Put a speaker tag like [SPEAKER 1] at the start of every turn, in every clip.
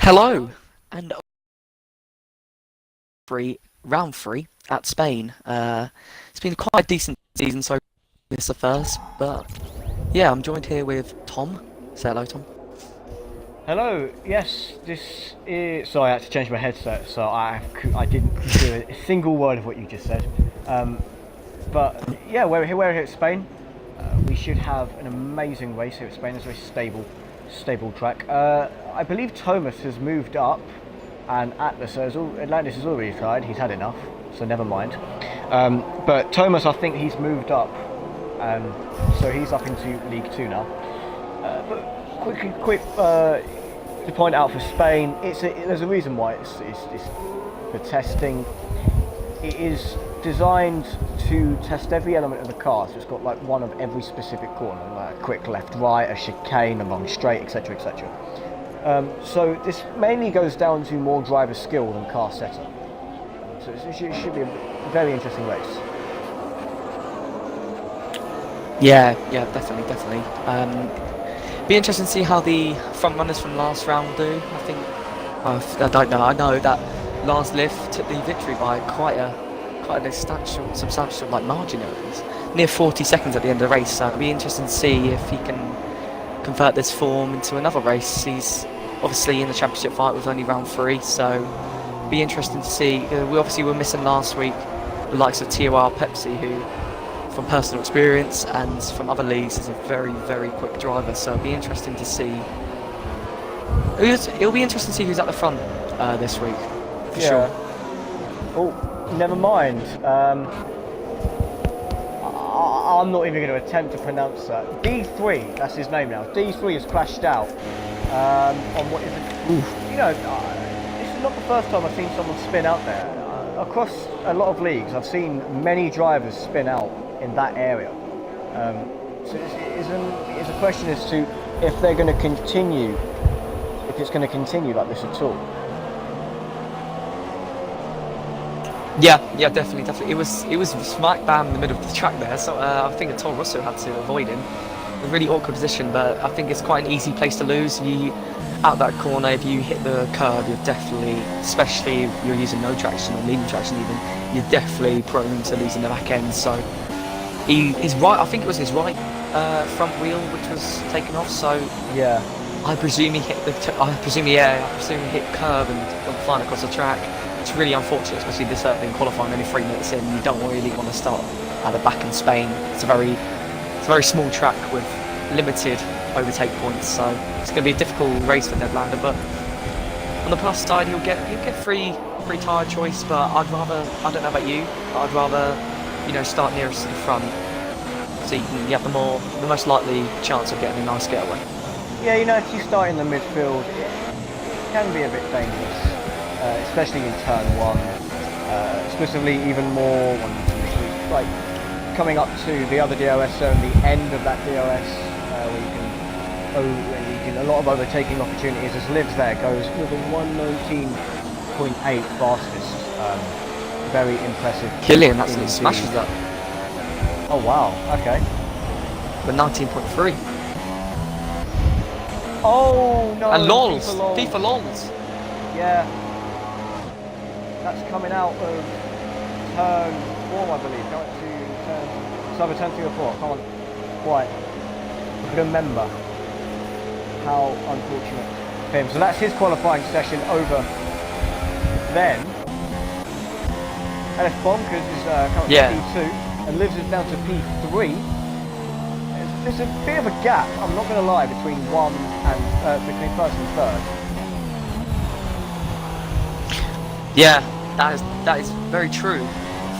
[SPEAKER 1] Hello, and round three at Spain. It's been quite a decent season, so it's the first. But yeah, I'm joined here with Tom. Say hello, Tom.
[SPEAKER 2] Hello. Yes, this is. Sorry, I had to change my headset, so I didn't hear a single word of what you just said. But yeah, we're here at Spain. We should have an amazing race here at Spain. It's a very stable track. I believe Thomas has moved up, and Atlantis is already retired. He's had enough, so never mind. But Thomas, I think he's moved up, so he's up into League Two now. But quick to point out for Spain, there's a reason why it's for testing. It is designed to test every element of the car, so it's got like one of every specific corner, like a quick left, right, a chicane, a long straight, etc., etc. So this mainly goes down to more driver skill than car setup. So it should be a very interesting race.
[SPEAKER 1] Yeah, definitely. Be interesting to see how the front runners from last round do. I don't know. I know that Lars Lift took the victory by quite a substantial like margin. It was near 40 seconds at the end of the race. So it'll be interesting to see if he can convert this form into another race. He's obviously in the championship fight with only round three, so be interesting to see. We obviously were missing last week the likes of TOR Pepsi, who from personal experience and from other leagues is a very quick driver, so it'll be interesting to see. It'll be interesting to see who's at the front this week, for sure.
[SPEAKER 2] Oh, never mind. I'm not even going to attempt to pronounce that. D3, that's his name now. D3 has crashed out on what is it? You know, this is not the first time I've seen someone spin out there. Across a lot of leagues, I've seen many drivers spin out in that area. So it's a question as to if they're going to continue, if it's going to continue like this at all.
[SPEAKER 1] Yeah, definitely. It was smack bam in the middle of the track there, so I think Toro Rosso had to avoid him. A really awkward position, but I think it's quite an easy place to lose. Out that corner, if you hit the curb, you're definitely, especially if you're using no traction or leading traction even, you're definitely prone to losing the back end. So his right, I think it was his right front wheel which was taken off. So
[SPEAKER 2] yeah,
[SPEAKER 1] I presume he hit curb and gone flying across the track. It's really unfortunate, especially this in qualifying only 3 minutes in. You don't really want to start at the back in Spain. It's a very small track with limited overtake points, so it's going to be a difficult race for Nederlander. But on the plus side, he'll get free tyre choice. But I don't know about you, but I'd rather start nearest to the front, so you have the most likely chance of getting a nice getaway.
[SPEAKER 2] Yeah, if you start in the midfield, it can be a bit dangerous. Especially in turn one, especially even more like coming up to the other DRS zone, the end of that DRS, where you can a lot of overtaking opportunities. As Livs there goes with a 1:19.8 fastest, very impressive.
[SPEAKER 1] Killian absolutely smashes that.
[SPEAKER 2] Oh wow, okay.
[SPEAKER 1] But 19.3.
[SPEAKER 2] Oh no!
[SPEAKER 1] And FIFA lols.
[SPEAKER 2] Yeah. That's coming out of turn 4, I believe. Going to it's either turn 3 or 4. I can't quite remember. How unfortunate for him. So that's his qualifying session over then. And if Bonkers is currently P2 and Livs is down to P3, there's a bit of a gap, I'm not going to lie, between between first and third.
[SPEAKER 1] Yeah, that is very true.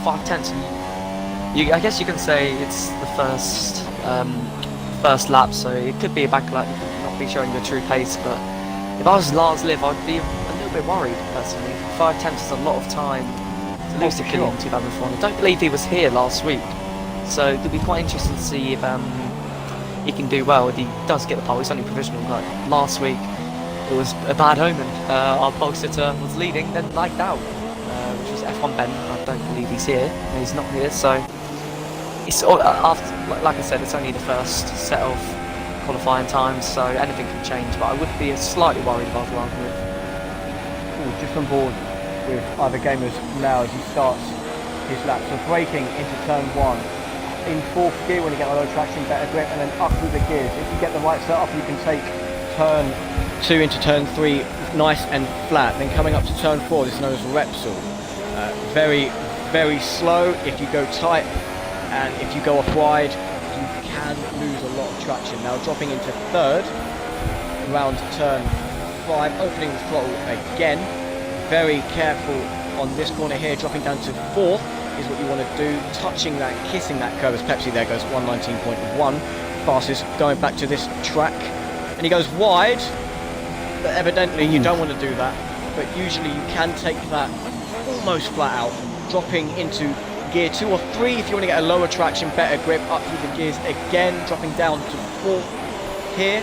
[SPEAKER 1] 5 tenths. I guess you can say it's the first lap, so it could be a back lap. You could not be showing your true pace. But if I was Lars Liv, I'd be a little bit worried personally. 5 tenths is a lot of time to lose to Killian in 2004. I don't believe he was here last week, so it'll be quite interesting to see if he can do well. If he does get the pole, it's only provisional. Like last week, it was a bad omen. Our pole sitter was leading, then lagged out, which was F1 Ben. I don't believe he's here. He's not here, so it's like I said, it's only the first set of qualifying times, so anything can change. But I would be slightly worried about Lars Liv.
[SPEAKER 2] just on board with other gamers now as he starts his lap. So braking into turn 1 in 4th gear when you get a low traction, better grip, and then up through the gears. If you get the right setup, you can take turn 2 into turn 3 nice and flat. Then coming up to turn 4, this is known as Repsol. Very, very slow. If you go tight and if you go off wide, you can lose a lot of traction. Now dropping into 3rd, around turn 5, opening the throttle again. Very careful on this corner here, dropping down to 4th is what you want to do, touching that, kissing that curve as Pepsi there goes 119.1, fastest going back to this track, and he goes wide, but evidently you don't want to do that, but usually you can take that almost flat out, dropping into gear 2 or 3 if you want to get a lower traction, better grip, up through the gears again, dropping down to 4th here,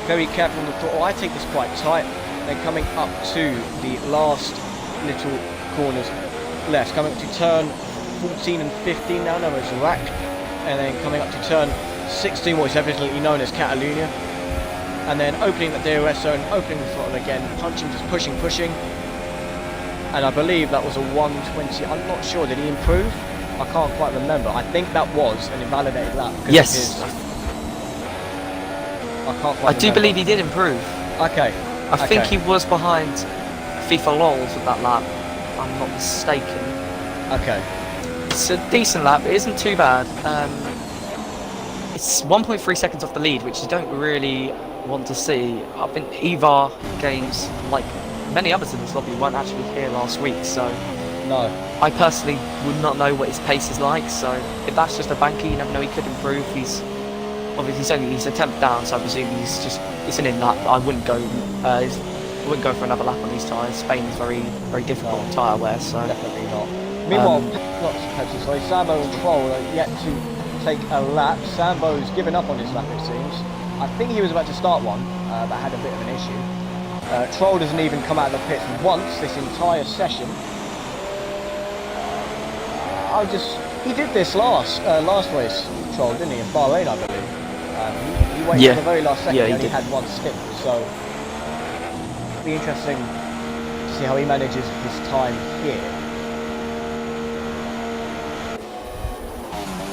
[SPEAKER 2] very careful on the throttle. I take this quite tight, then coming up to the last little corners left, coming up to turn 14 and 15 now, known as Rack, and then coming up to turn 16, what is evidently known as Catalunya, and then opening the DRS zone, opening the throttle again, punching, just pushing, and I believe that was a 120, I'm not sure, did he improve? I can't quite remember. I think that was an invalidated lap.
[SPEAKER 1] Yes.
[SPEAKER 2] I
[SPEAKER 1] do believe he did improve.
[SPEAKER 2] Okay.
[SPEAKER 1] I think he was behind FIFA LOLs with that lap, if I'm not mistaken.
[SPEAKER 2] Okay.
[SPEAKER 1] It's a decent lap, it isn't too bad. It's 1.3 seconds off the lead, which you don't really want to see. I think EVAR games, like many others in this lobby, weren't actually here last week, so
[SPEAKER 2] no.
[SPEAKER 1] I personally would not know what his pace is like, so if that's just a banker, you never know, he could improve. He's obviously he's a 10th down, so I presume it's an in lap. I wouldn't go for another lap on these tyres. Spain is very, very difficult on tyre wear, so
[SPEAKER 2] definitely not. Meanwhile, sorry, Sambo and Troll are yet to take a lap. Sambo's given up on his lap, it seems. I think he was about to start one, but had a bit of an issue. Troll doesn't even come out of the pits once this entire session. He did this last race, Troll, didn't he, in Bahrain, I believe. He waited for the very last second, and only had one skip, so it'll be interesting to see how he manages his time here.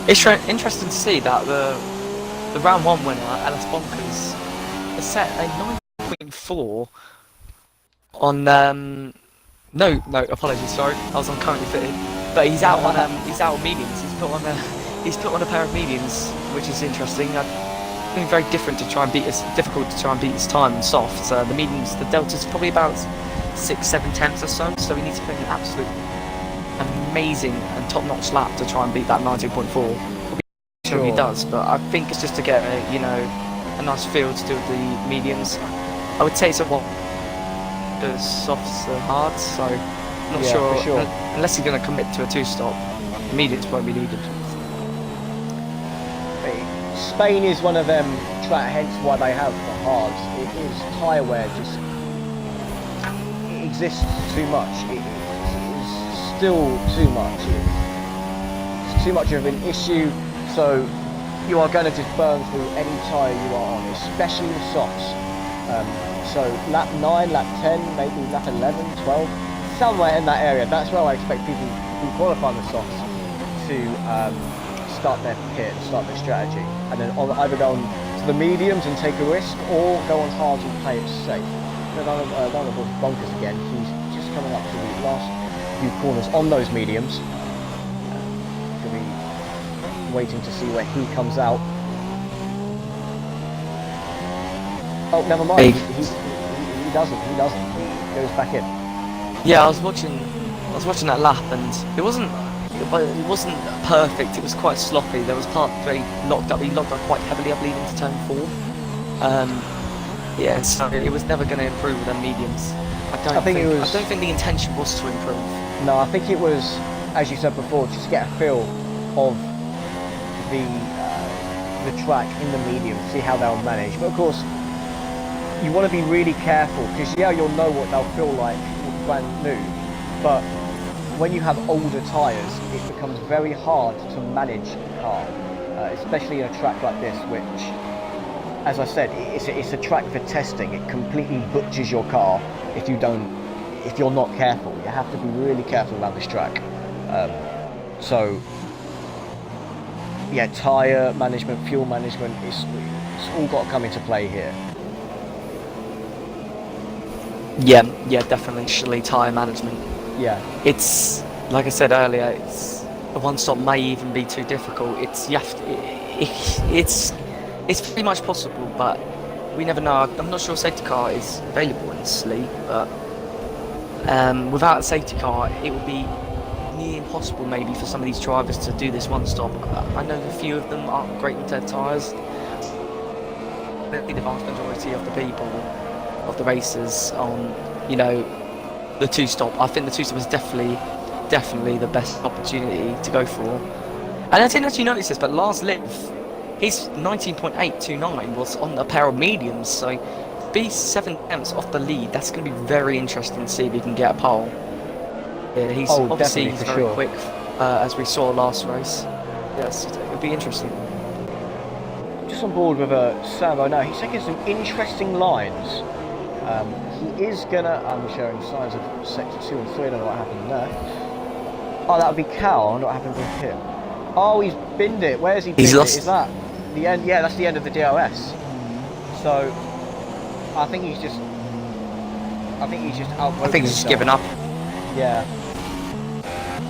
[SPEAKER 1] It's interesting to see that the round 1 winner, Alice Bonkers, has set a 9.4 on no apologies, sorry, I was on currently fitted, but he's out on mediums. He's put on a pair of mediums, which is interesting. I think very difficult to try and beat his time on soft. The mediums, the delta's probably about 6-7 tenths or so. So he needs to put an absolute amazing and top-notch lap to try and beat that 19.4. We'll be sure he does, but I think it's just to get a nice feel to do with the mediums. I would say it's a what the softs are hard, so I'm not sure.
[SPEAKER 2] For sure.
[SPEAKER 1] Unless he's going to commit to a 2-stop, mediums won't be needed.
[SPEAKER 2] Spain is one of them track, hence why they have the hards. It is tyre wear, just it exists too much. It is still too much. It's too much of an issue, so you are going to just burn through any tyre you are on, especially the softs. So lap 9, lap 10, maybe lap 11, 12, somewhere in that area. That's where I expect people who qualify the softs to start their pit, start their strategy, and then either go on to the mediums and take a risk, or go on hards and play it safe. Down the bunkers again. He's just coming up to the last few corners on those mediums. Gonna be waiting to see where he comes out. Oh, never mind. He doesn't. He goes back in.
[SPEAKER 1] Yeah, I was watching that lap, and it wasn't perfect. It was quite sloppy. There was part where he locked up quite heavily, I believe, into turn 4. Yeah, so it was never going to improve with them mediums. I don't think the intention was to improve.
[SPEAKER 2] No, I think it was, as you said before, just get a feel of the track in the medium, see how they'll manage. But of course, you want to be really careful, because you'll know what they'll feel like brand new, but when you have older tyres, it becomes very hard to manage a car, especially in a track like this, which, as I said, it's a track for testing. It completely butchers your car if you don't if you're not careful. You have to be really careful around this track. So yeah, tyre management, fuel management, it's all got to come into play here.
[SPEAKER 1] Yeah, definitely. Actually, tyre management.
[SPEAKER 2] Yeah.
[SPEAKER 1] It's like I said earlier. It's the one stop may even be too difficult. It's pretty much possible, but we never know. I'm not sure a safety car is available in this league, but without a safety car, it would be nearly impossible maybe for some of these drivers to do this one stop. I know a few of them aren't great with their tyres. The vast majority of the people, of the racers on, you know, the two stop. I think the two stop is definitely the best opportunity to go for. And I didn't actually notice this, but Lars Liv, his 19.829 was on a pair of mediums, so be 7 tenths off the lead. That's going to be very interesting to see if he can get a pole. Yeah, he's obviously very quick, as we saw last race. Yes, it'll be interesting.
[SPEAKER 2] Just on board with Sambo now. He's taking some interesting lines. He is gonna. I'm showing signs of sector 2 and 3. I don't know what happened there. Oh, that would be Cal. I wonder what happened with him. Oh, he's binned it. Where's he binned it? Is that the end? Yeah, that's the end of the DRS. So, I think he's just outvoted.
[SPEAKER 1] I think he's just given up.
[SPEAKER 2] Yeah.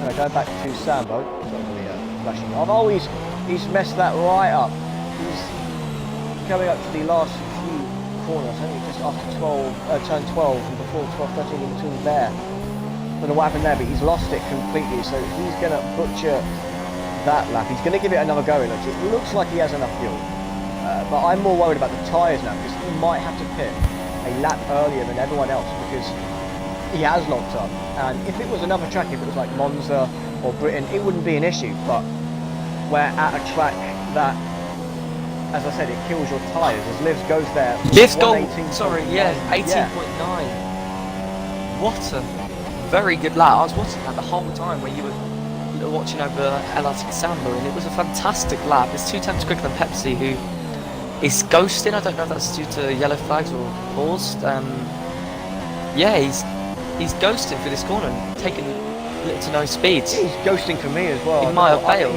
[SPEAKER 2] Anyway, going back to Sambo. Flashing off. Oh, he's messed that right up. He's coming up to the last few corners. I think just after turn 12 and before 12, 13 in between there. I don't know what happened there, but he's lost it completely. So he's going to butcher that lap. He's going to give it another go. It looks like he has enough fuel. But I'm more worried about the tyres now, because he might have to pit a lap earlier than everyone else, because he has locked up. And if it was another track, if it was like Monza or Britain, it wouldn't be an issue. But we're at a track that, as I said, it kills your tyres. As Livs goes there.
[SPEAKER 1] Livs go. Sorry, yeah, 18.9. What a very good lap. I was watching that the whole time when you were watching over LRT Samba, and it was a fantastic lap. It's 2 tenths quicker than Pepsi, who is ghosting. I don't know if that's due to yellow flags or paused. Yeah, he's ghosting through this corner and taking little to no speed.
[SPEAKER 2] He's ghosting for me as well.
[SPEAKER 1] He might have failed.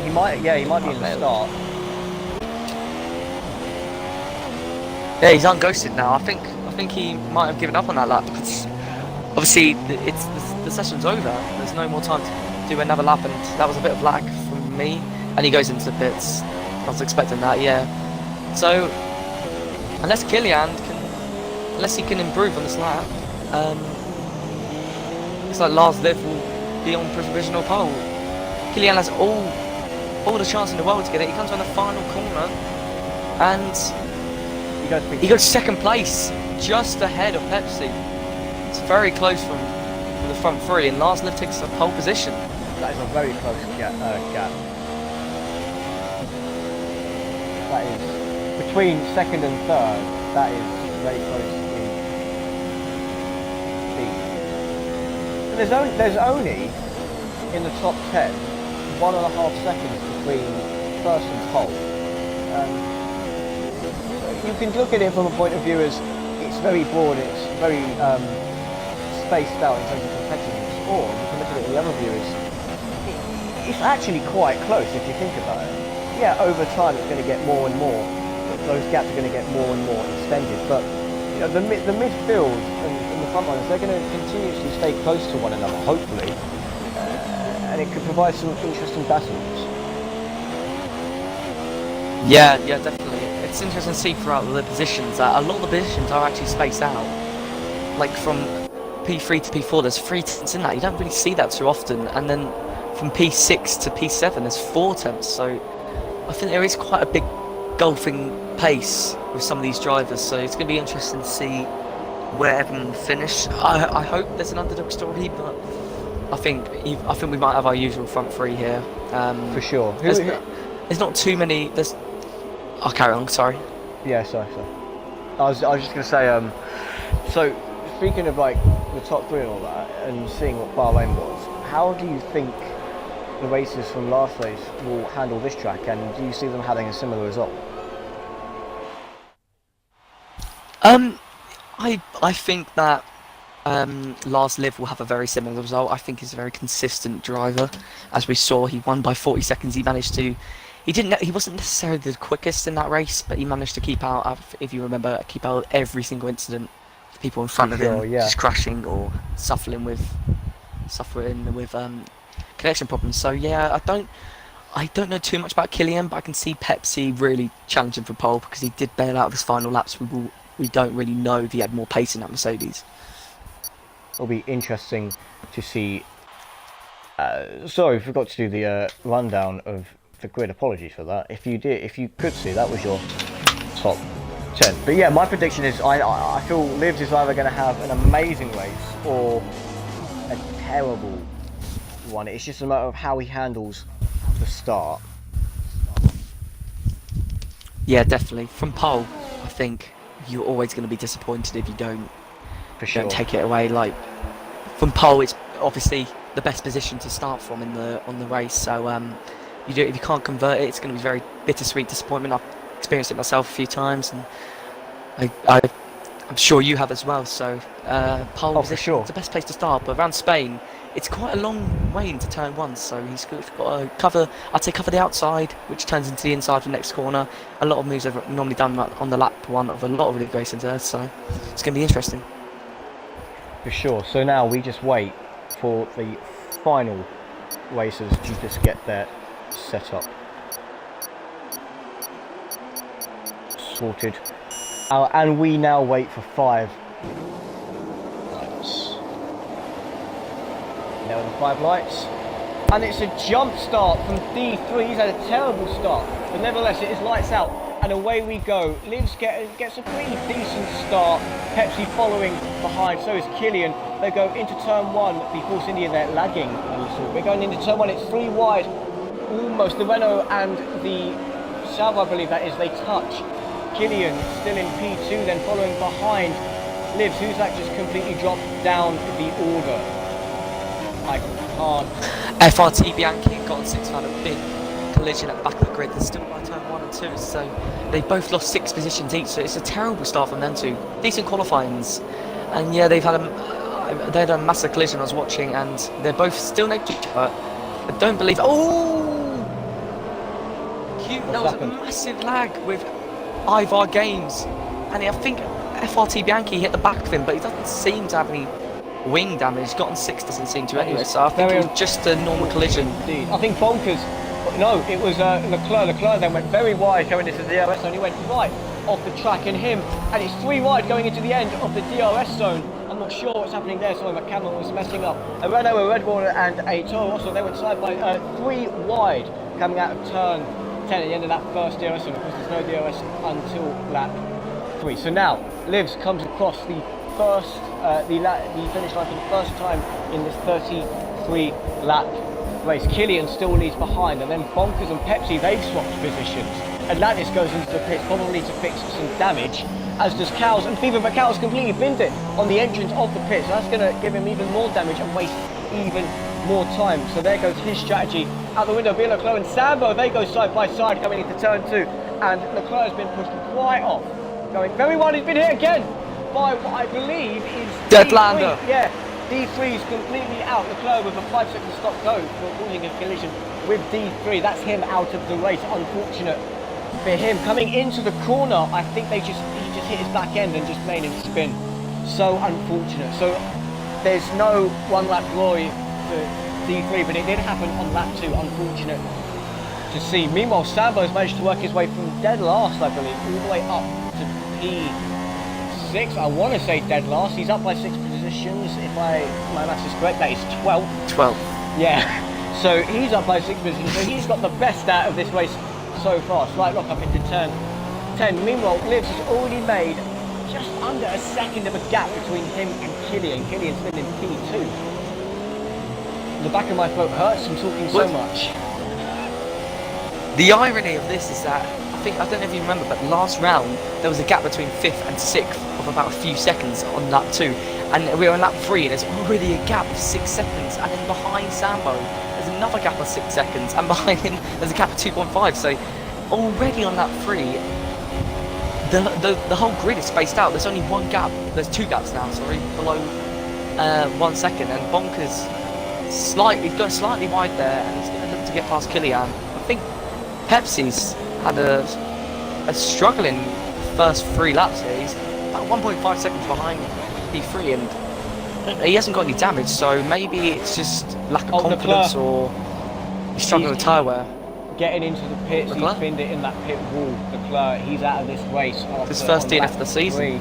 [SPEAKER 2] He might be in the start.
[SPEAKER 1] Yeah, he's unghosted now. I think he might have given up on that lap, because obviously the session's over. There's no more time to do another lap, and that was a bit of lag from me. And he goes into the pits. I was expecting that, yeah. So unless he can improve on this lap, looks like Lars Liv will be on provisional pole. Kilian has all the chance in the world to get it. He comes on the final corner, and he goes second place, just ahead of Pepsi. It's very close from the front three, and Lars Liv takes a pole position.
[SPEAKER 2] That is a very close gap. That is between second and third. That is very close indeed. There's only in the top 10 1.5 seconds between first and pole. You can look at it from a point of view as it's very broad, it's very spaced out in terms of competitiveness, or you can look at it the other view as it's actually quite close if you think about it. Yeah, over time it's going to get more and more, those gaps are going to get more and more extended, but you know, the midfield and the front runners, they're going to continuously stay close to one another, hopefully, and it could provide some interesting battles.
[SPEAKER 1] Yeah, definitely. It's interesting to see throughout the positions that a lot of the positions are actually spaced out. Like from P3 to P4, there's 3 tenths in that. You don't really see that too often. And then from P6 to P7, there's 4 tenths. So I think there is quite a big golfing pace with some of these drivers. So it's going to be interesting to see where everyone finish. I hope there's an underdog story, but I think we might have our usual front three here.
[SPEAKER 2] For sure.
[SPEAKER 1] There's not too many. I'll carry on. Sorry.
[SPEAKER 2] Yeah, sorry. I was just gonna say. So speaking of like the top three and all that, and seeing what Bahrain was, how do you think the racers from last race will handle this track, and do you see them having a similar result?
[SPEAKER 1] I think that Lars Liv will have a very similar result. I think he's a very consistent driver. As we saw, he won by 40 seconds. He managed to. He wasn't necessarily the quickest in that race, but he managed to keep out. If you remember, keep out every single incident. The people in front of him just crashing or suffering with connection problems. So yeah, I don't know too much about Killian, but I can see Pepsi really challenging for pole because he did bail out of his final laps. We don't really know if he had more pace in that Mercedes.
[SPEAKER 2] It'll be interesting to see. Sorry, forgot to do the rundown of the grid. Apologies for that. If you could see, that was your top 10. But yeah, my prediction is I feel Livs is either going to have an amazing race or a terrible one. It's just a matter of how he handles the start.
[SPEAKER 1] Yeah, definitely. From pole, I think you're always going to be disappointed if you don't take it away. Like from pole, it's obviously the best position to start from on the race. So if you can't convert it, it's going to be very bittersweet disappointment. I've experienced it myself a few times, and I'm sure you have as well. So pole position is the best place to start. But around Spain, it's quite a long way into turn 1, so he's got to cover the outside, which turns into the inside for the next corner. A lot of moves are normally done on the lap 1 of a lot of really great centres, so it's going to be interesting.
[SPEAKER 2] For sure. So now we just wait for the final racers to just get their setup sorted. And we now wait for 5 lights. There are the 5 lights. And it's a jump start from D3. He's had a terrible start. But nevertheless, it is lights out. And away we go. Livs gets a pretty decent start. Pepsi following behind. So is Killian. They go into turn 1. The Force India, they're lagging a little. We're going into turn 1. It's 3 wide. Almost. The Renault and the Sauber, I believe that is, they touch. Killian still in P2, then following behind Livs, who's that just completely dropped down the order. I can't.
[SPEAKER 1] FRT Bianchi and got on 6 had a big collision at the back of the grid. They're still by turn 1 and 2, so they both lost 6 positions each. So it's a terrible start from them two. Decent qualifyings, and yeah, they had a massive collision I was watching, and they're both still next to each other. I don't believe. That was a massive lag with ILR Games, and I think FRT Bianchi hit the back of him, but he doesn't seem to have any wing damage. Got on 6 doesn't seem to anyway, so I think it was just a normal collision.
[SPEAKER 2] Indeed. I think Bonkers, no, it was Leclerc. Leclerc then went very wide going into the DRS zone. He went right off the track, and it's 3 wide going into the end of the DRS zone. I'm not sure what's happening there, sorry, my camera was messing up. A Renault, a Red Bull and a Toro Rosso, they went side by 3 wide coming out of turn 10 at the end of that first DRS zone. Of course, there's no DRS until lap 3. So now, Livs comes across the first, the finish line for the first time in this 33 lap race. Killian still leads behind, and then Bonkers and Pepsi, they've swapped positions. Atlantis goes into the pits, probably to fix some damage, as does Cows, and Fever, but Cows completely binned it on the entrance of the pit, so that's going to give him even more damage and waste even more time. So there goes his strategy out the window. Leclerc and Sambo, they go side by side coming into turn 2, and Leclerc has been pushed right off, going very wide. He's been hit again by what I believe is
[SPEAKER 1] Deadlander.
[SPEAKER 2] Yeah, D3 is completely out. Leclerc with a 5-second stop go for causing a collision with D3. That's him out of the race. Unfortunate for him. Coming into the corner, I think he just hit his back end and just made him spin. So unfortunate. So there's no 1 lap glory for D3, but it did happen on lap 2. Unfortunate to see. Meanwhile, Sambo's managed to work his way from dead last, I believe, all the way up to P6. I want to say dead last. He's up by 6 positions. If my maths is correct, that is 12th.
[SPEAKER 1] 12th.
[SPEAKER 2] Yeah. So he's up by 6 positions. So he's got the best out of this race so far. Slight lock up into turn 10. Meanwhile, Livs has already made just under a second of a gap between him and Killian. Killian's still in P2. The back of my throat hurts from talking so much.
[SPEAKER 1] The irony of this is that I don't know if you remember, but last round there was a gap between 5th and 6th of about a few seconds on lap 2, and we're on lap 3 and there's already a gap of 6 seconds, and then behind Sambo there's another gap of 6 seconds, and behind him there's a gap of 2.5. So already on lap 3 the whole grid is spaced out. There's only 1 gap, there's 2 gaps now, sorry, below 1 second, and Bonkers he's going slightly wide there, and he's going to look to get past Killian. I think Pepsi's had a struggling first 3 laps here. He's about 1.5 seconds behind P3, and he hasn't got any damage, so maybe it's just lack of confidence, or he's struggling with tyre wear.
[SPEAKER 2] Getting into the pits, he's pinned it in that pit wall. Leclerc, he's out of this race.
[SPEAKER 1] His first DNF of the season.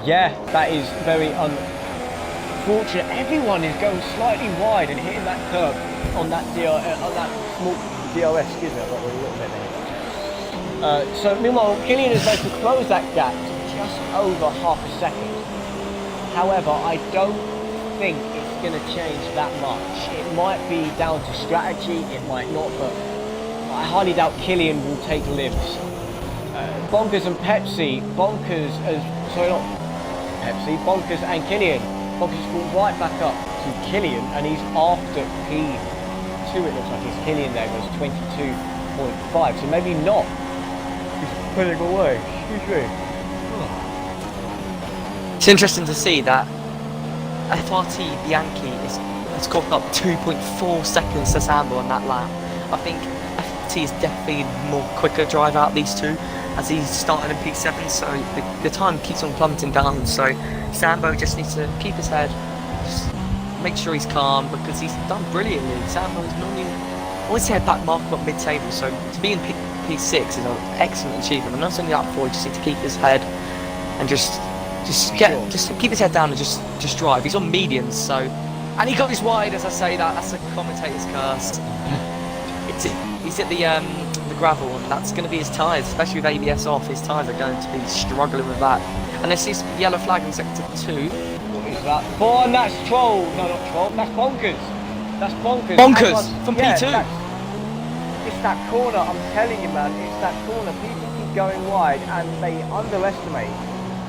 [SPEAKER 2] Yeah, that is very unfortunate. Everyone is going slightly wide and hitting that curb on that small DRS. Excuse me, I've got a little bit there. So meanwhile, Killian is going to close that gap to just over half a second. However, I don't think it's going to change that much. It might be down to strategy, it might not, but I highly doubt Killian will take libs. Bonkers and Pepsi, Bonkers and Killian. Bonkers has pulled right back up to Killian, and he's after P2, it looks like. His Killian there goes 22.5, so maybe not. He's pulling away. Excuse me.
[SPEAKER 1] It's interesting to see that FRT Bianchi has caught up 2.4 seconds to Sambo on that lap. I think FRT is definitely more quicker drive out these two, as he's starting in P7, so the time keeps on plummeting down. So Sambo just needs to keep his head, just make sure he's calm, because he's done brilliantly. Sambo is normally always had that mark up mid-table, so to be in P6 is an excellent achievement. And not only that, for just need to keep his head and just keep his head down and just drive. He's on mediums, so, and he got his wide, as I say that. That's a commentator's curse. He's at the gravel, and that's going to be his tyres, especially with ABS off. His tyres are going to be struggling with that. And there's this yellow flag in sector 2.
[SPEAKER 2] What is that? Oh, and that's Troll. No, not Troll. That's Bonkers. That's Bonkers.
[SPEAKER 1] Bonkers from
[SPEAKER 2] yeah,
[SPEAKER 1] P2.
[SPEAKER 2] It's that corner. I'm telling you, man. It's that corner. People keep going wide, and they underestimate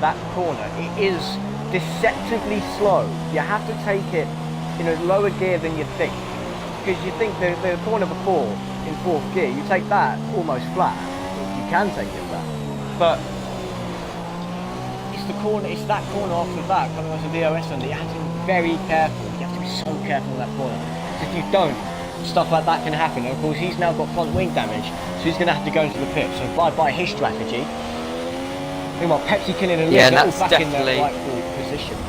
[SPEAKER 2] that corner. It is deceptively slow. You have to take it in a lower gear than you think, because you think the corner before in 4th gear, you take that almost flat. You can take it flat, but it's the corner. It's that corner after that coming onto the DRS, and you have to be very careful. You have to be so careful in that corner. If you don't, stuff like that can happen. And of course, he's now got front wing damage, so he's going to have to go into the pit. So by his strategy. Meanwhile, Pepsi Killian and Luke are all back in their rightful positions.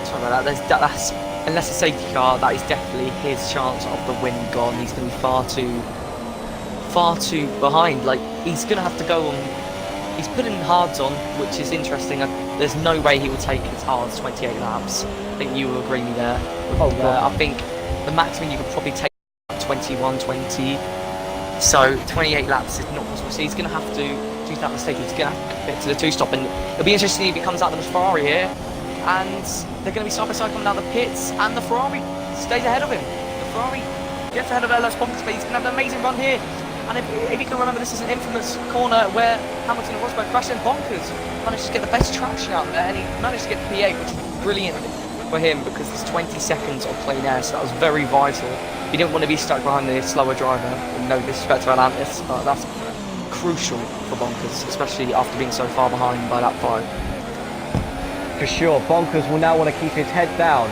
[SPEAKER 1] Sorry about that. That's unless a safety car, that is definitely his chance of the win gone. He's going to be far too behind. Like, he's going to have to go on. He's putting hards on, which is interesting. There's no way he will take his hards 28 laps. I think you will agree with me there. I think the maximum you could probably take 21, 20. So 28 laps is not possible. So he's going to have to do that mistake. He's going to have to get to the 2-stop, and it'll be interesting if he comes out of the Ferrari here, and they're going to be side by side coming out of the pits, and the Ferrari stays ahead of him. The Ferrari gets ahead of LS Bonkers, but he's going to have an amazing run here. And if you can remember, this is an infamous corner where Hamilton and Rosberg crashed, and Bonkers managed to get the best traction out there, and he managed to get the P8, which is brilliant for him, because there's 20 seconds of clean air, so that was very vital. You didn't want to be stuck behind the slower driver, and no disrespect to Atlantis, but that's crucial for Bonkers, especially after being so far behind by that 5.
[SPEAKER 2] For sure, Bonkers will now want to keep his head down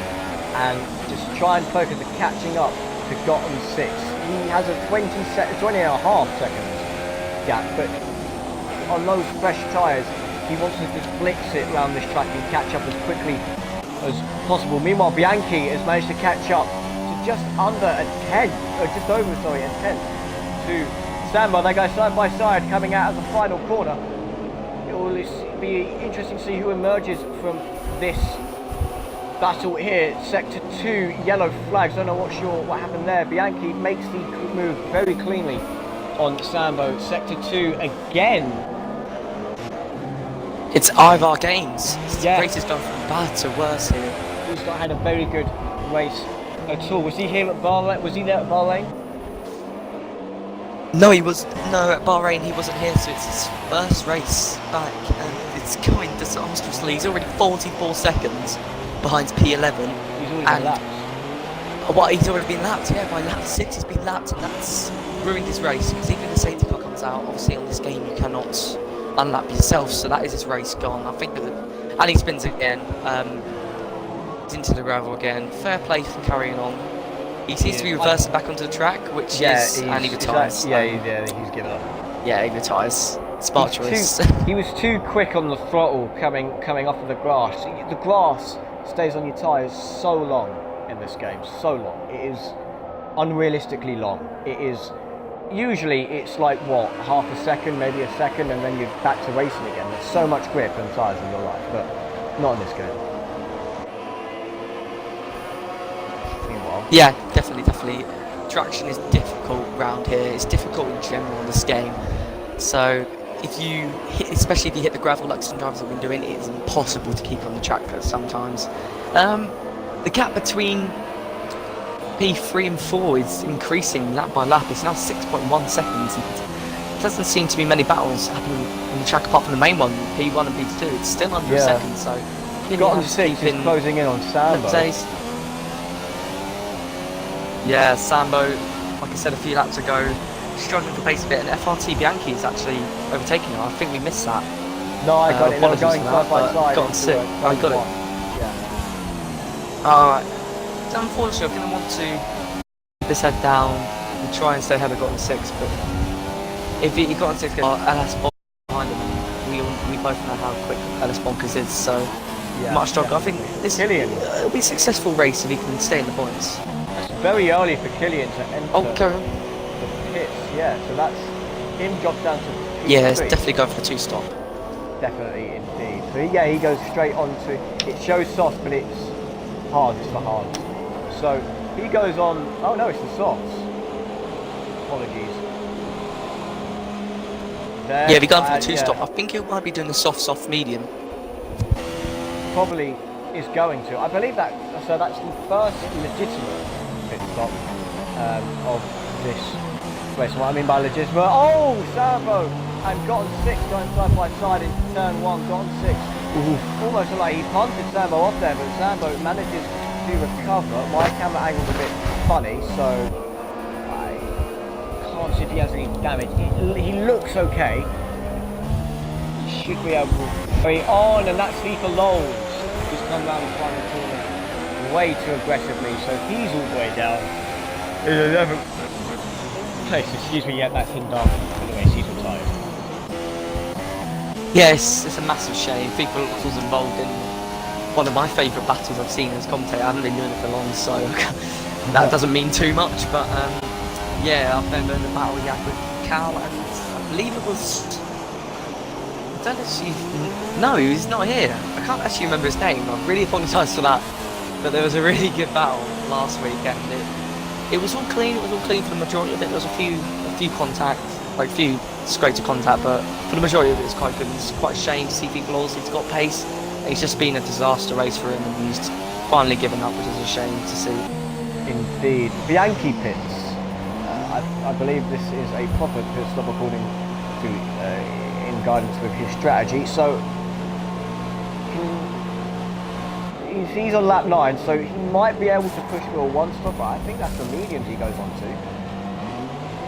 [SPEAKER 2] and just try and focus on catching up to Gotham 6. He has a 20 and a half seconds gap, but on those fresh tyres, he wants to just blitz it around this track and catch up as quickly as possible. Meanwhile, Bianchi has managed to catch up to just under a 10, or just over, sorry, a 10 to Sambo. They go side by side coming out of the final corner. It will be interesting to see who emerges from this battle here. Sector 2, yellow flags. Don't know what happened there. Bianchi makes the move very cleanly on Sambo. Sector 2 again.
[SPEAKER 1] It's ILR games.
[SPEAKER 2] Yeah.
[SPEAKER 1] The race has gone from bad to worse here.
[SPEAKER 2] He's not had a very good race at all. Was he here at Bahrain? Was he there at Bahrain?
[SPEAKER 1] No, at Bahrain he wasn't here, so it's his first race back, and it's going disastrously. He's already 44 seconds behind P11.
[SPEAKER 2] He's already been lapped.
[SPEAKER 1] He's already been lapped, yeah, by lap 6 he's been lapped, and that's ruined his race, because even if the safety car comes out, obviously on this game you cannot unlap yourself, so that is his race gone. I think And he spins again. He's into the gravel again. Fair play for carrying on. He seems to be reversing back onto the track, which is, and he retires.
[SPEAKER 2] He's given up.
[SPEAKER 1] Yeah, he retires. Smart choice.
[SPEAKER 2] He was too quick on the throttle coming off of the grass. The grass stays on your tyres so long in this game, so long. It is unrealistically long. It is usually it's like what, half a second, maybe a second, and then you're back to racing again. There's so much grip and tyres in your life, but not in this game. Meanwhile,
[SPEAKER 1] yeah, definitely. Traction is difficult around here. It's difficult in general in this game. So if you hit, especially if you hit the gravel like some drivers have been doing, it is impossible to keep on the track sometimes. The gap between P3 and 4 is increasing lap by lap. It's now 6.1 seconds. There doesn't seem to be many battles happening on the track apart from the main one, P1 and P2. It's still under a second, so
[SPEAKER 2] got on 6 is closing in on Sambo.
[SPEAKER 1] Yeah, Sambo, like I said a few laps ago, struggling to pace a bit, and FRT Bianchi is actually overtaking her. I think we missed that.
[SPEAKER 2] No, I got it. They were going side by side.
[SPEAKER 1] Got on 6. I got it.
[SPEAKER 2] Yeah.
[SPEAKER 1] Alright. So unfortunately, I'm going to want to keep his head down and try and stay ahead of got on 6, but if he got on 6, LS Bonkers behind him, we both know how quick LS Bonkers is, so much stronger. I think this will be a successful race if he can stay in the points.
[SPEAKER 2] It's very early for Killian to enter the pits, so that's him drops down to P3.
[SPEAKER 1] Yeah, it's definitely going for the 2-stop.
[SPEAKER 2] Definitely, indeed. So he goes straight on to, it shows soft, but it's hard, it's for hard. So he goes on, oh no, it's the softs. Apologies.
[SPEAKER 1] Yeah, if he's going for the 2-stop, I think he might be doing the soft, medium.
[SPEAKER 2] Probably is going to. I believe that, so that's the first legitimate pit stop of this race. What I mean by legitimate, oh, Sambo! And got on 6 going side by side in turn 1, got on 6. Almost like he punted Sambo off there, but Sambo manages to recover. My camera angle's a bit funny, so I can't see if he has any damage. He looks okay. He should be able to carry on, and that's FIFA Lols. He's come around the final corner way too aggressively, so he's all the way down in 11th place. Excuse me, yeah, that's in dark. Anyways, he's retired.
[SPEAKER 1] Yes, it's a massive shame. FIFA was involved in one of my favourite battles I've seen as commentator. I haven't been doing it for long, so that doesn't mean too much. But yeah, I remember the battle he had with Cal, and I believe it was. I don't actually. No, he's not here. I can't actually remember his name. I really apologise for that. But there was a really good battle last week, and it was all clean. It was all clean for the majority of it. There was a few contacts, like a few scrapes of contact, but for the majority of it, it's quite good. It's quite a shame to see people also. He's got pace. It's just been a disaster race for him, and he's finally given up, which is a shame to see.
[SPEAKER 2] Indeed. Bianchi pits. I believe this is a proper pit stop according to in guidance with his strategy. So he's on lap 9, so he might be able to push for a 1-stop. I think that's the mediums he goes on to.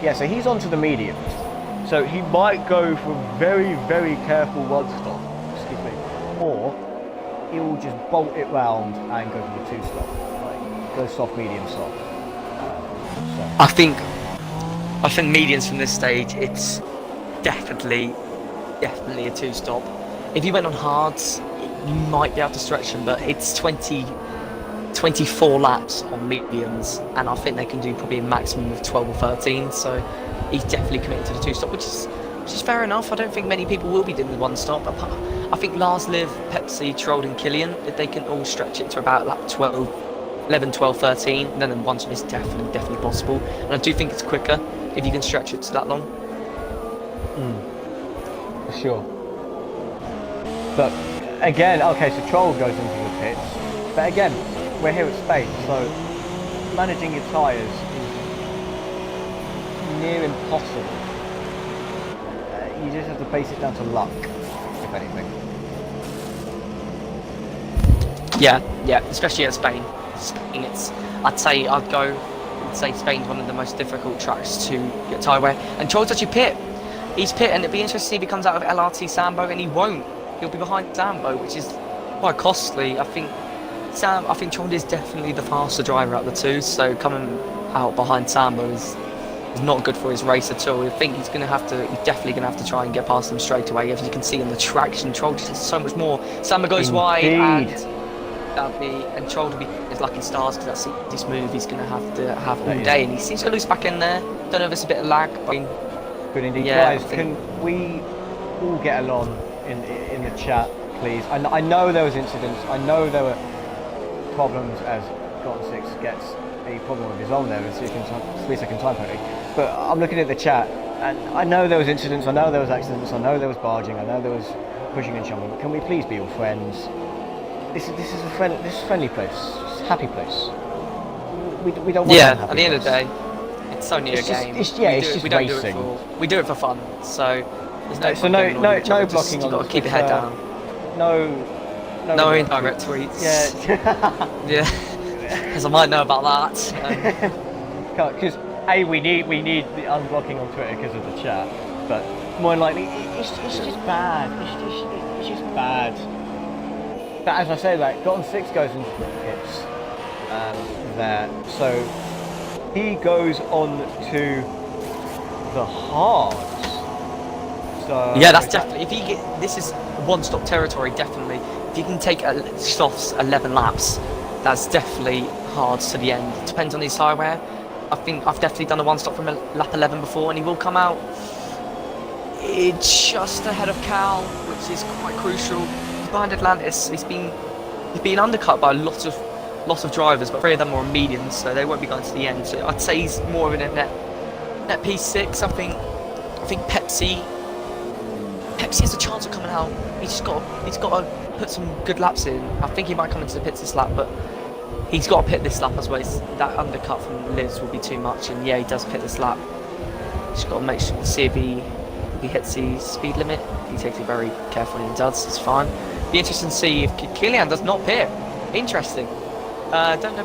[SPEAKER 2] Yeah, so he's onto the mediums. So he might go for a very, very careful 1-stop. Excuse me. Or he will just bolt it round and go for the 2-stop. Like, go soft, medium, soft. So.
[SPEAKER 1] I think mediums from this stage, it's definitely a 2-stop. If you went on hards, you might be able to stretch them, but it's 24 laps on mediums, and I think they can do probably a maximum of 12 or 13. So he's definitely committed to the 2-stop, which is fair enough. I don't think many people will be doing the 1-stop. I think Lars, Liv, Pepsi, Troll, and Killian, if they can all stretch it to about lap 11, 12, 13, then the 1-stop is definitely possible. And I do think it's quicker if you can stretch it to that long.
[SPEAKER 2] For sure. But again, okay, so Troll goes into the pits. But again, we're here at Spain, so managing your tyres is near impossible. You just have to base it down to luck, if anything.
[SPEAKER 1] Yeah, especially at Spain. I'd say Spain's one of the most difficult tracks to get tyre wear. And Troll's actually pit. He's pit, and it'd be interesting if he comes out of LRT Sambo, and he won't. He'll be behind Sambo, which is quite costly. I think Trond is definitely the faster driver out of the two, so coming out behind Sambo is not good for his race at all. I think he's definitely gonna have to try and get past him straight away. As you can see in the traction, Troll just has so much more. Sambo goes wide, and Troll will be his lucky stars because that's this move he's gonna have to have all day, and he seems to lose back in there. Don't know if it's a bit of lag, but
[SPEAKER 2] good indeed.
[SPEAKER 1] Yeah,
[SPEAKER 2] Guys, can we all get along in the chat, please? I know there was incidents. I know there were problems as Gotten 6 gets a problem of his own there with 3-second time penalty. But I'm looking at the chat, and I know there was incidents. I know there was accidents. I know there was barging. I know there was pushing and shoving. Can we please be all friends? This is a friendly place. It's a happy place. We don't want
[SPEAKER 1] yeah. At the end of the day, it's only a game.
[SPEAKER 2] It's just
[SPEAKER 1] we don't
[SPEAKER 2] racing.
[SPEAKER 1] We do it for fun. So there's
[SPEAKER 2] no blocking
[SPEAKER 1] you've
[SPEAKER 2] on.
[SPEAKER 1] got to keep your head down.
[SPEAKER 2] No
[SPEAKER 1] indirect tweets.
[SPEAKER 2] Yeah.
[SPEAKER 1] Yeah. As I might know about that.
[SPEAKER 2] Because we need the unblocking on Twitter because of the chat, but more than likely it's just bad. It's just bad. But as I say, like Gotten 6 goes into the pits there, so he goes on to the hards. So
[SPEAKER 1] yeah, that's definitely. This is one-stop territory. Definitely, if you can take softs 11 laps, that's definitely hards to the end. It depends on his tyre wear. I think I've definitely done a one-stop from lap 11 before, and he will come out just ahead of Cal, which is quite crucial. Behind Atlantis, he's been undercut by a lot of drivers, but 3 of them are on mediums, so they won't be going to the end. So I'd say he's more of a net P6. I think Pepsi has a chance of coming out. He's got to put some good laps in. I think he might come into the pits this lap, but he's got to pit this lap as well. That undercut from Liz will be too much, and yeah, he does pit this lap. Just got to make sure to see if he hits the speed limit. He takes it very carefully and does. It's fine. Be interesting to see if Kilian does not pit. Interesting. Don't know.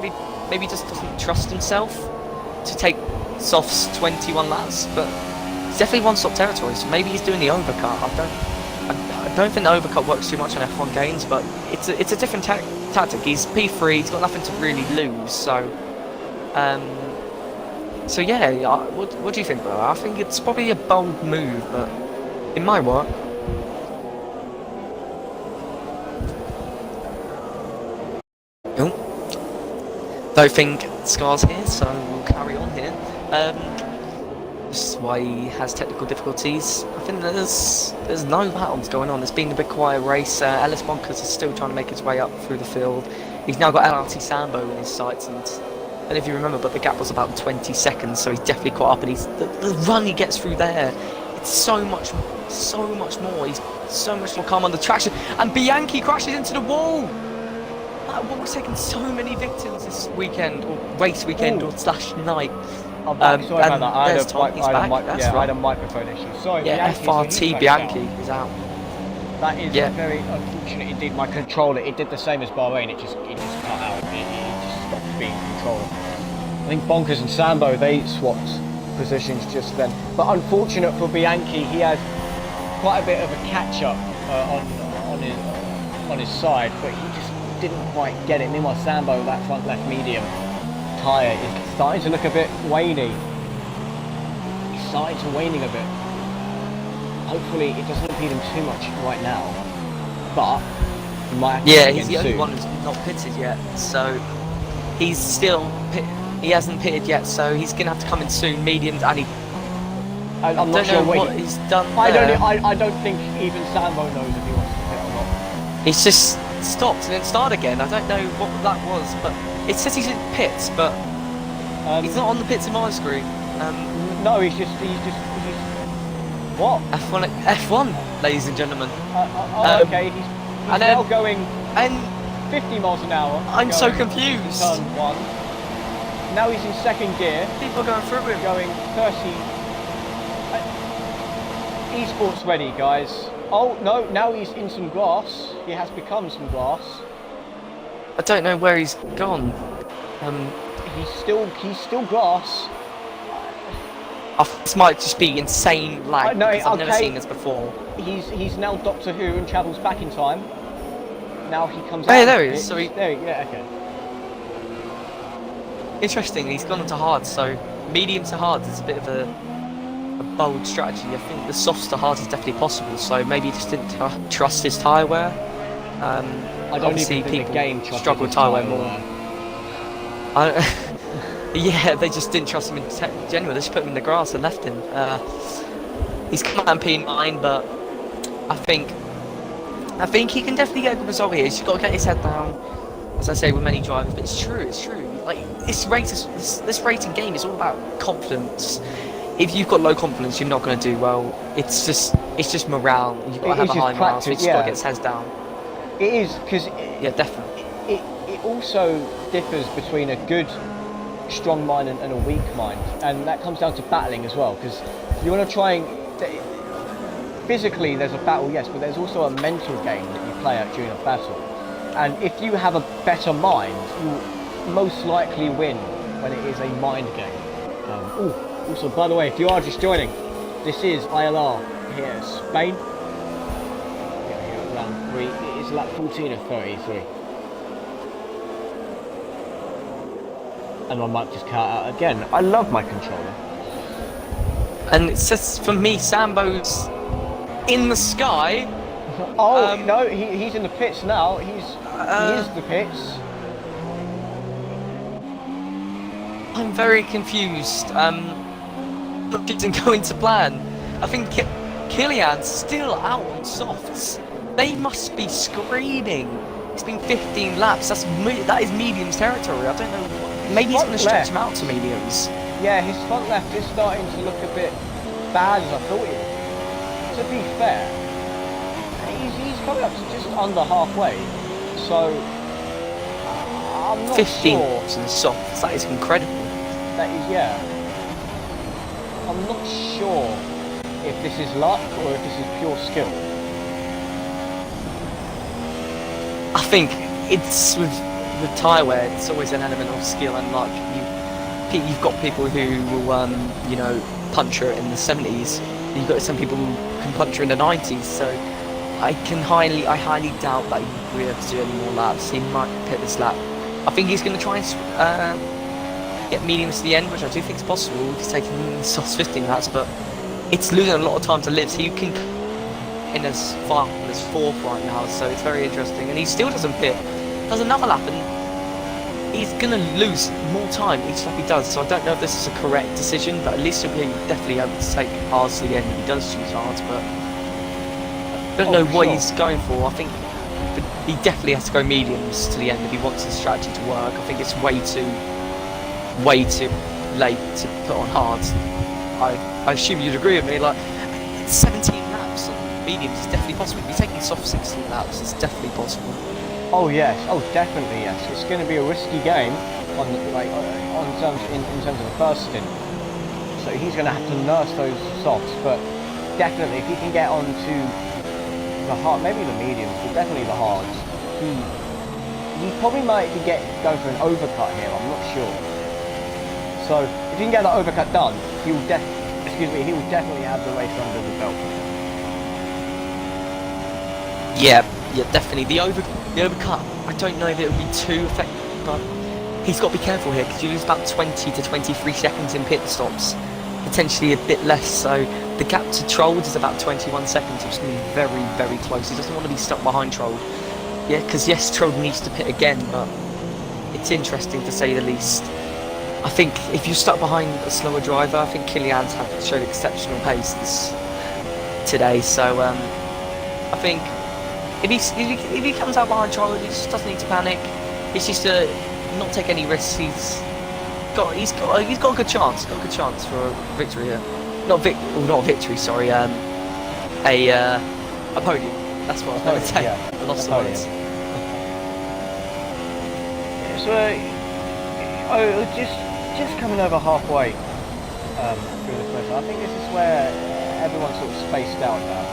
[SPEAKER 1] Maybe he just doesn't trust himself to take softs 21 laps, but it's definitely one-stop territory. So maybe he's doing the overcut. I don't think the overcut works too much on F1 games, but it's a different tactic. He's P3. He's got nothing to really lose. So yeah. What do you think, bro? I think it's probably a bold move, but it might work. Don't think Scar's here, so we'll carry on here. This is why he has technical difficulties. I think there's no battles going on. It's been a bit quiet race. Ellis Bonkers is still trying to make his way up through the field. He's now got LRT Sambo in his sights, and if you remember, but the gap was about 20 seconds, so he's definitely caught up. And the run he gets through there, it's so much more. He's so much more calm on the traction, and Bianchi crashes into the wall. We're taking so many victims this weekend, or race weekend, or slash night.
[SPEAKER 2] Sorry about that. I had a
[SPEAKER 1] right.
[SPEAKER 2] microphone issue. Sorry.
[SPEAKER 1] Yeah, FRT Bianchi is out.
[SPEAKER 2] That is very unfortunate indeed. My controller, it did the same as Bahrain. It just cut out. It just stopped being controller. I think Bonkers and Sambo, they swapped positions just then. But unfortunate for Bianchi, he had quite a bit of a catch up on his side, but he just didn't quite get it. Meanwhile, Sambo, that front left medium tyre is starting to look a bit waney. He's starting to waning a bit. Hopefully it doesn't impede him too much right now, but he might have to
[SPEAKER 1] he's the only one who's not pitted yet, so he's still he hasn't pitted yet, so he's gonna have to come in soon. Mediums, and
[SPEAKER 2] I'm not sure
[SPEAKER 1] what he's done
[SPEAKER 2] I
[SPEAKER 1] there.
[SPEAKER 2] don't think even Sambo knows if he wants to pit or not.
[SPEAKER 1] He's just stopped and then started again. I don't know what that was, but it says he's in pits, but he's not on the pits in my screen.
[SPEAKER 2] No, he's just what?
[SPEAKER 1] F1, ladies and gentlemen.
[SPEAKER 2] Okay, he's now going 50 miles an hour.
[SPEAKER 1] I'm so confused.
[SPEAKER 2] Turn 1. Now he's in second gear.
[SPEAKER 1] People are going through him.
[SPEAKER 2] Going 30. eSports ready, guys. Oh no! Now he's in some grass. He has become some grass.
[SPEAKER 1] I don't know where he's gone.
[SPEAKER 2] He's still grass.
[SPEAKER 1] This might just be insane lag, because I've never seen this before.
[SPEAKER 2] He's now Doctor Who and travels back in time. now he comes
[SPEAKER 1] Oh,
[SPEAKER 2] out.
[SPEAKER 1] yeah, there he is. So he,
[SPEAKER 2] yeah, okay.
[SPEAKER 1] interesting, he's gone onto hard, so medium to hard is a bit of a bold strategy. I think the softs to hard is definitely possible, so maybe he just didn't trust his tyre wear.
[SPEAKER 2] I don't
[SPEAKER 1] Obviously
[SPEAKER 2] even think
[SPEAKER 1] people
[SPEAKER 2] the game trusted
[SPEAKER 1] struggle with
[SPEAKER 2] his
[SPEAKER 1] tyre wear
[SPEAKER 2] tyre
[SPEAKER 1] more.
[SPEAKER 2] wear.
[SPEAKER 1] Yeah, they just didn't trust him in general. They just put him in the grass and left him. He's come out in P9, but I think he can definitely get a good result here. He's got to get his head down, as I say with many drivers. But it's true. Like this racing game is all about confidence. If you've got low confidence, you're not going to do well. It's just morale. You've got to have a high morale, so you just got to get his head down.
[SPEAKER 2] It is, because
[SPEAKER 1] yeah, definitely.
[SPEAKER 2] It also differs between a good, strong mind and a weak mind, and that comes down to battling as well. Because you want to try and physically, there's a battle, yes, but there's also a mental game that you play out during a battle. And if you have a better mind, you'll most likely win when it is a mind game. Also, by the way, if you are just joining, this is ILR here in Spain. Round 3, it is lap 14 of 33. And my mic just cut out again. I love my controller.
[SPEAKER 1] And it's just, for me, Sambo's in the sky.
[SPEAKER 2] No, he's in the pits now. He is the pits.
[SPEAKER 1] I'm very confused. It didn't go into plan. I think Kilian's still out on softs. They must be screaming. It's been 15 laps. That is mediums territory. I don't know. Maybe he's going to stretch him out to mediums.
[SPEAKER 2] Yeah, his front left is starting to look a bit bad as I thought it would. To be fair, he's coming up to just under halfway. So I'm not
[SPEAKER 1] 15
[SPEAKER 2] sure.
[SPEAKER 1] laps and softs. That is incredible.
[SPEAKER 2] That is, yeah. I'm not sure if this is luck or if this is pure skill.
[SPEAKER 1] I think it's with tyre wear, it's always an element of skill and luck. You've got people who will, puncture in the 70s. You've got some people who can puncture in the 90s. So I highly doubt that he will be able to do any more laps. He might pit this lap. I think he's going to try and get mediums to the end, which I do think is possible. He's taking softs 15 laps, but it's losing a lot of time to live. So you can in as far as 4th right now, so it's very interesting. And he still doesn't pit. Does another lap, and he's going to lose more time each lap he does. So I don't know if this is a correct decision, but at least he'll be definitely able to take hards to the end if he does choose hards. But I don't know what he's going for. I think he definitely has to go mediums to the end if he wants his strategy to work. I think it's way too late to put on hards. I assume you'd agree with me. Like 17 laps on mediums is definitely possible. If you're taking soft 16 laps, it's definitely possible.
[SPEAKER 2] Oh yes, oh definitely yes. It's going to be a risky game in terms of the first stint. So he's going to have to nurse those softs, but definitely if he can get onto the hard, maybe the mediums, but definitely the hards, he probably might be going for an overcut here. I'm not sure. So if he can get that overcut done, he will definitely have the race under the belt.
[SPEAKER 1] Yeah, definitely. The overcut, I don't know if it would be too effective, but he's got to be careful here because you lose about 20 to 23 seconds in pit stops, potentially a bit less. So the gap to Trolled is about 21 seconds, which is going to be very, very close. He doesn't want to be stuck behind Trolled. Yeah, because yes, Trolled needs to pit again, but it's interesting to say the least. I think if you're stuck behind a slower driver, I think Kilian's showed exceptional pace today. So I think if he comes out behind Trolled, he just doesn't need to panic. He's just to not take any risks. He's got a good chance. Got a good chance for a victory here. Not a victory. Sorry. A podium. That's what I was going to say.
[SPEAKER 2] Yeah.
[SPEAKER 1] I lost the words.
[SPEAKER 2] So, just coming over halfway through this race. I think this is where everyone's sort of spaced out now.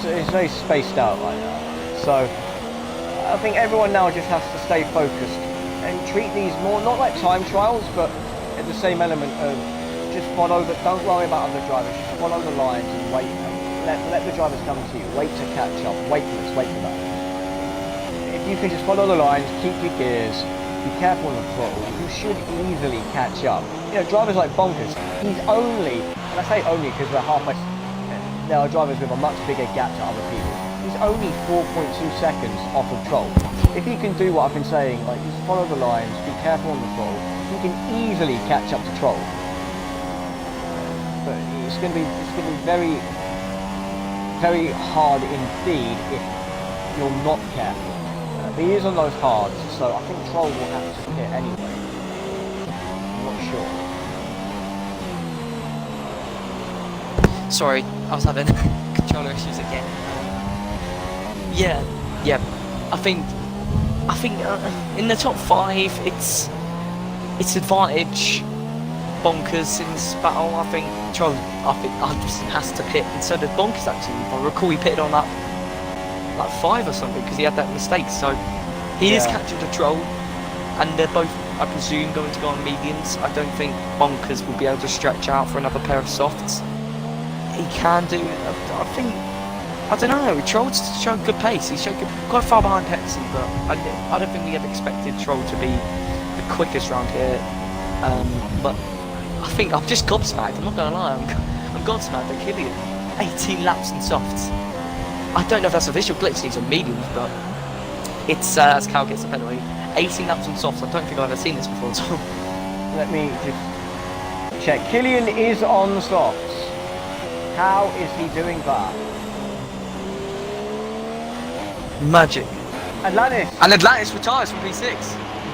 [SPEAKER 2] It's very spaced out right now. So I think everyone now just has to stay focused and treat these more not like time trials, but at the same element of just don't worry about other drivers, just follow the lines and wait. let the drivers come to you. Wait to catch up. Wait for this. Wait for that. If you can just follow the lines, keep your gears, be careful on the throttle, you should easily catch up. You know, drivers like Bonkers, he's only, and I say only because we're halfway, there are drivers with a much bigger gap to other people. He's only 4.2 seconds off of Troll. If he can do what I've been saying, like just follow the lines, be careful on the throttle, he can easily catch up to Troll. But it's going to be very, very hard indeed if you're not careful. But he is on those hards, so I think Troll will have to hit anyway. I'm not sure.
[SPEAKER 1] Sorry, I was having controller issues again. Yeah. I think in the top 5, it's advantage Bonkers in this battle. I think Troll, just has to pit, and so did Bonkers actually. If I recall, he pitted on that like 5 or something because he had that mistake. So he is captured a Troll, and they're both, I presume, going to go on mediums. I don't think Bonkers will be able to stretch out for another pair of softs. He can do. I don't know. Troll's showed good pace. He showed quite far behind Pepsi, but I don't think we ever expected Troll to be the quickest round here. But I think I'm just gobsmacked. I'm not gonna lie. I'm gobsmacked at Killian. 18 laps and softs. I don't know if that's official glitch. These are mediums, but it's as Cal gets the penalty. 18 laps and softs. I don't think I've ever seen this before at all.
[SPEAKER 2] Let me just check. Killian is on the softs. How is he doing that?
[SPEAKER 1] Magic.
[SPEAKER 2] Atlantis.
[SPEAKER 1] And Atlantis retires from P6.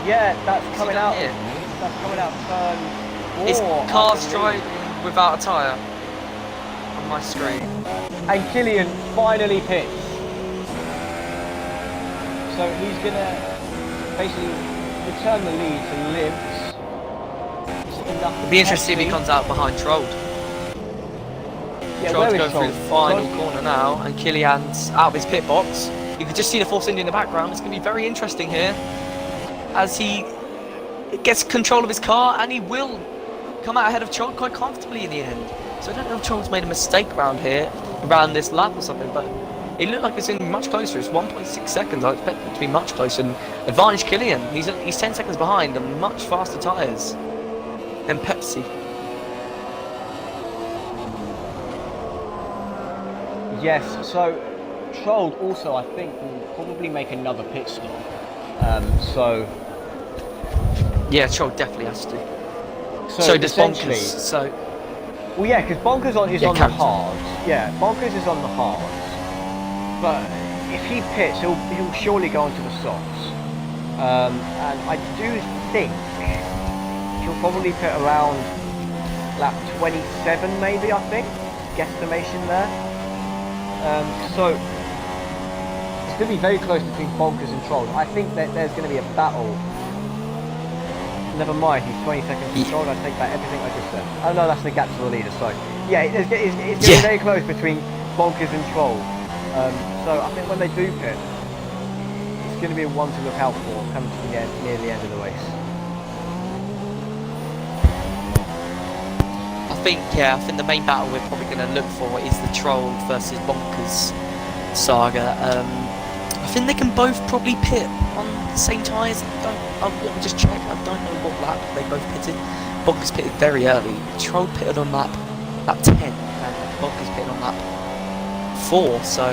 [SPEAKER 2] Yeah, that's coming out.
[SPEAKER 1] Here?
[SPEAKER 2] That's coming out turn 4.
[SPEAKER 1] His car's driving without a tyre on my screen.
[SPEAKER 2] And Killian finally pits. So he's gonna basically return the lead to Libs.
[SPEAKER 1] It'll be interesting if he comes out behind Troll.
[SPEAKER 2] Yeah,
[SPEAKER 1] Troll's going through the final corner now, and Killian's out of his pit box. You can just see the Force India in the background. It's going to be very interesting here as he gets control of his car, and he will come out ahead of Troll quite comfortably in the end. So I don't know if Troll's made a mistake around here, around this lap or something, but it looked like it's in much closer. It's 1.6 seconds. I expect it to be much closer. And advantage Killian. He's 10 seconds behind and much faster tyres than Pepsi.
[SPEAKER 2] Yes, so Troll also, I think, will probably make another pit stop.
[SPEAKER 1] Yeah, Troll definitely has to.
[SPEAKER 2] So
[SPEAKER 1] does Bonkers. So,
[SPEAKER 2] well, yeah, because Bonkers is on the hards. Yeah, Bonkers is on the hards. But if he pits, he'll surely go onto the softs. And I do think he'll probably pit around lap 27, maybe. I think guesstimation there. So it's going to be very close between Bonkers and Troll. I think that there's going to be a battle. Never mind, he's 20 seconds controlled. I take back everything I just said. Oh no, that's the gap to the leader. So yeah, it's going to be very close between Bonkers and Troll. So I think when they do pit, it's going to be a one to look out for coming to the end, near the end of the race.
[SPEAKER 1] I think the main battle we're probably going to look for is the Troll versus Bonkers saga. I think they can both probably pit on the same tyres. Let me just check. I don't know what lap they both pitted. Bonkers pitted very early. Troll pitted on lap 10, and Bonkers pitted on lap 4. So,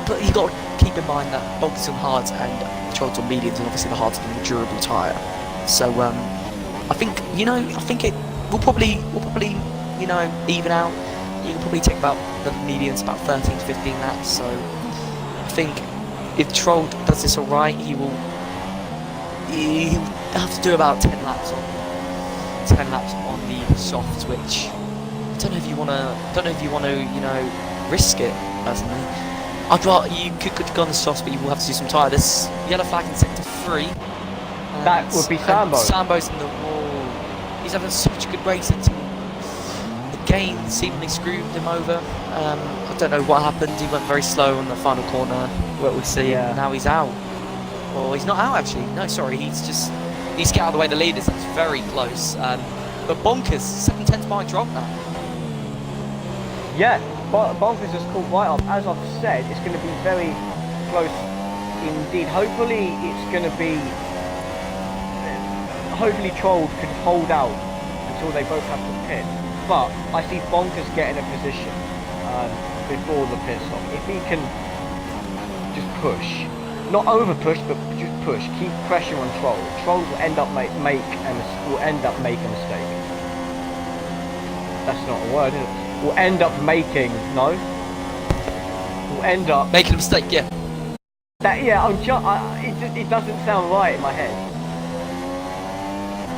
[SPEAKER 1] but you got to keep in mind that Bonkers on hards and Troll's on mediums, and obviously the hards are the more durable tyre. So, I think it. We'll probably even out. You can probably take about the medians about 13 to 15 laps. So I think if Troll does this alright, he'll have to do about 10 laps on the softs, which I don't know if you want to risk it personally. I'd rather you could go on the softs, but you will have to do some tyre. There's yellow flag in sector 3.
[SPEAKER 2] That would be Sambo.
[SPEAKER 1] Sambo's in the wall. He's having such a good race until the gain seemingly screwed him over. I don't know what happened. He went very slow on the final corner, what we see, and now he's out. Or he's not out actually. No, sorry, he's got out of the way of the leaders. That's very close. But Bonkers, 7/10 behind Drop now.
[SPEAKER 2] Yeah, Bonkers has caught right up. As I've said, it's going to be very close indeed. Hopefully, it's going to be. Hopefully, Troll can hold out until they both have to pit. But I see Bonkers getting a position before the pit stop. If he can just push, not over push, but just push, keep pressure on Troll. Troll will end up making a mistake. That's not a word, is it? Will end up making Will end up
[SPEAKER 1] making a mistake. Yeah.
[SPEAKER 2] That it doesn't sound right in my head.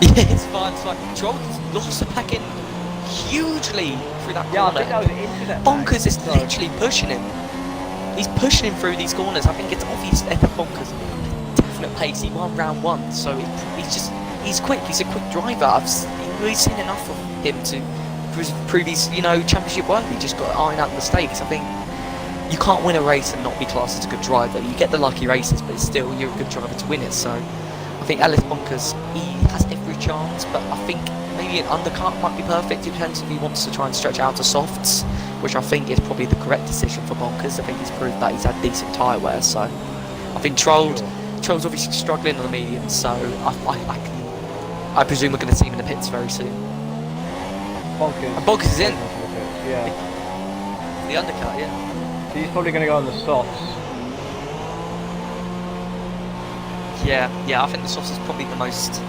[SPEAKER 1] Yeah, it's fine. It's fine. Troll's lost the pack in hugely through that corner.
[SPEAKER 2] Yeah, I think that was an internet.
[SPEAKER 1] Bonkers is literally pushing him. He's pushing him through these corners. I think it's obvious that Bonkers definite pace. He won round 1, so he's quick. He's a quick driver. We've seen enough of him to prove he's championship worthy. Just got to iron out mistakes. I think you can't win a race and not be classed as a good driver. You get the lucky races, but still you're a good driver to win it. So I think Alice Bonkers, he has every chance, but I think maybe an undercut might be perfect. It depends if he wants to try and stretch out to softs, which I think is probably the correct decision for Bonkers. I think he's proved that he's had decent tyre wear, so I think Troll's obviously struggling on the medium, so I presume we're going to see him in the pits very soon. Bonkers is in.
[SPEAKER 2] Yeah.
[SPEAKER 1] The undercut, yeah.
[SPEAKER 2] So he's probably going to go on the softs.
[SPEAKER 1] Yeah, I think the softs is probably the best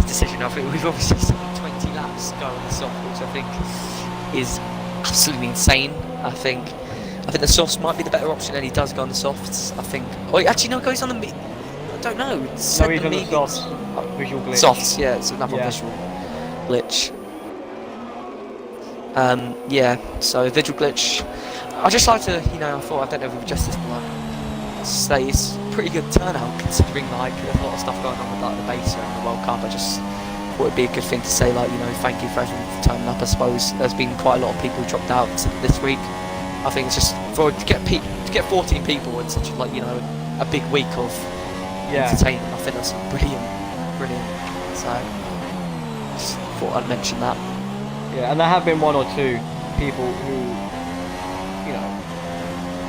[SPEAKER 1] decision. I think we've obviously seen 20 laps go on the soft, which I think is absolutely insane. I think the softs might be the better option, and he does go on the softs. I think. Oh, actually, no, goes on the mid. I don't know.
[SPEAKER 2] No, he's on the softs. Visual glitch.
[SPEAKER 1] Softs, yeah, it's another visual glitch. Yeah, so visual glitch. I just like to, I don't know if we've just this, but say it's pretty good turnout considering there's a lot of stuff going on with the base around the World Cup. I just thought it'd be a good thing to say, thank you for everyone for turning up. I suppose there's been quite a lot of people who dropped out this week. I think it's just to get 14 people in such a big week of entertainment. I think that's brilliant. So just thought I'd mention that.
[SPEAKER 2] Yeah, and there have been one or two people who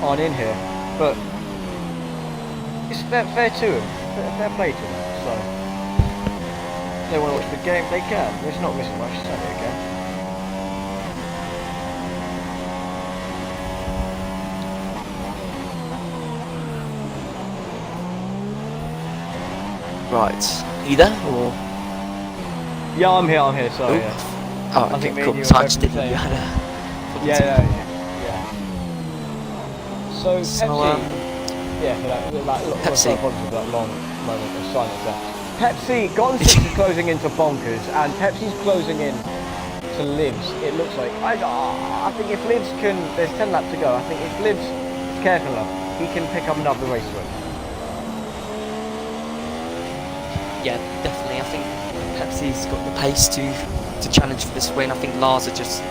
[SPEAKER 2] aren't in here, but it's fair to them, fair play to them. So if they want to watch the game, they can. It's not missing much Saturday again.
[SPEAKER 1] Right, you there or?
[SPEAKER 2] Yeah, I'm here. Sorry. Yeah.
[SPEAKER 1] Oh, okay, cool. So I just didn't know you had a.
[SPEAKER 2] Yeah. So Pepsi.
[SPEAKER 1] Pepsi.
[SPEAKER 2] Apologies for that long moment of silence there. Pepsi, Gone 6 is closing into Bonkers, and Pepsi's closing in to Livs. It looks like. I think if Livs can, there's 10 laps to go. I think if Livs is careful enough, he can pick up another race win.
[SPEAKER 1] Yeah, definitely. I think Pepsi's got the pace to challenge for this win. I think Lars are just,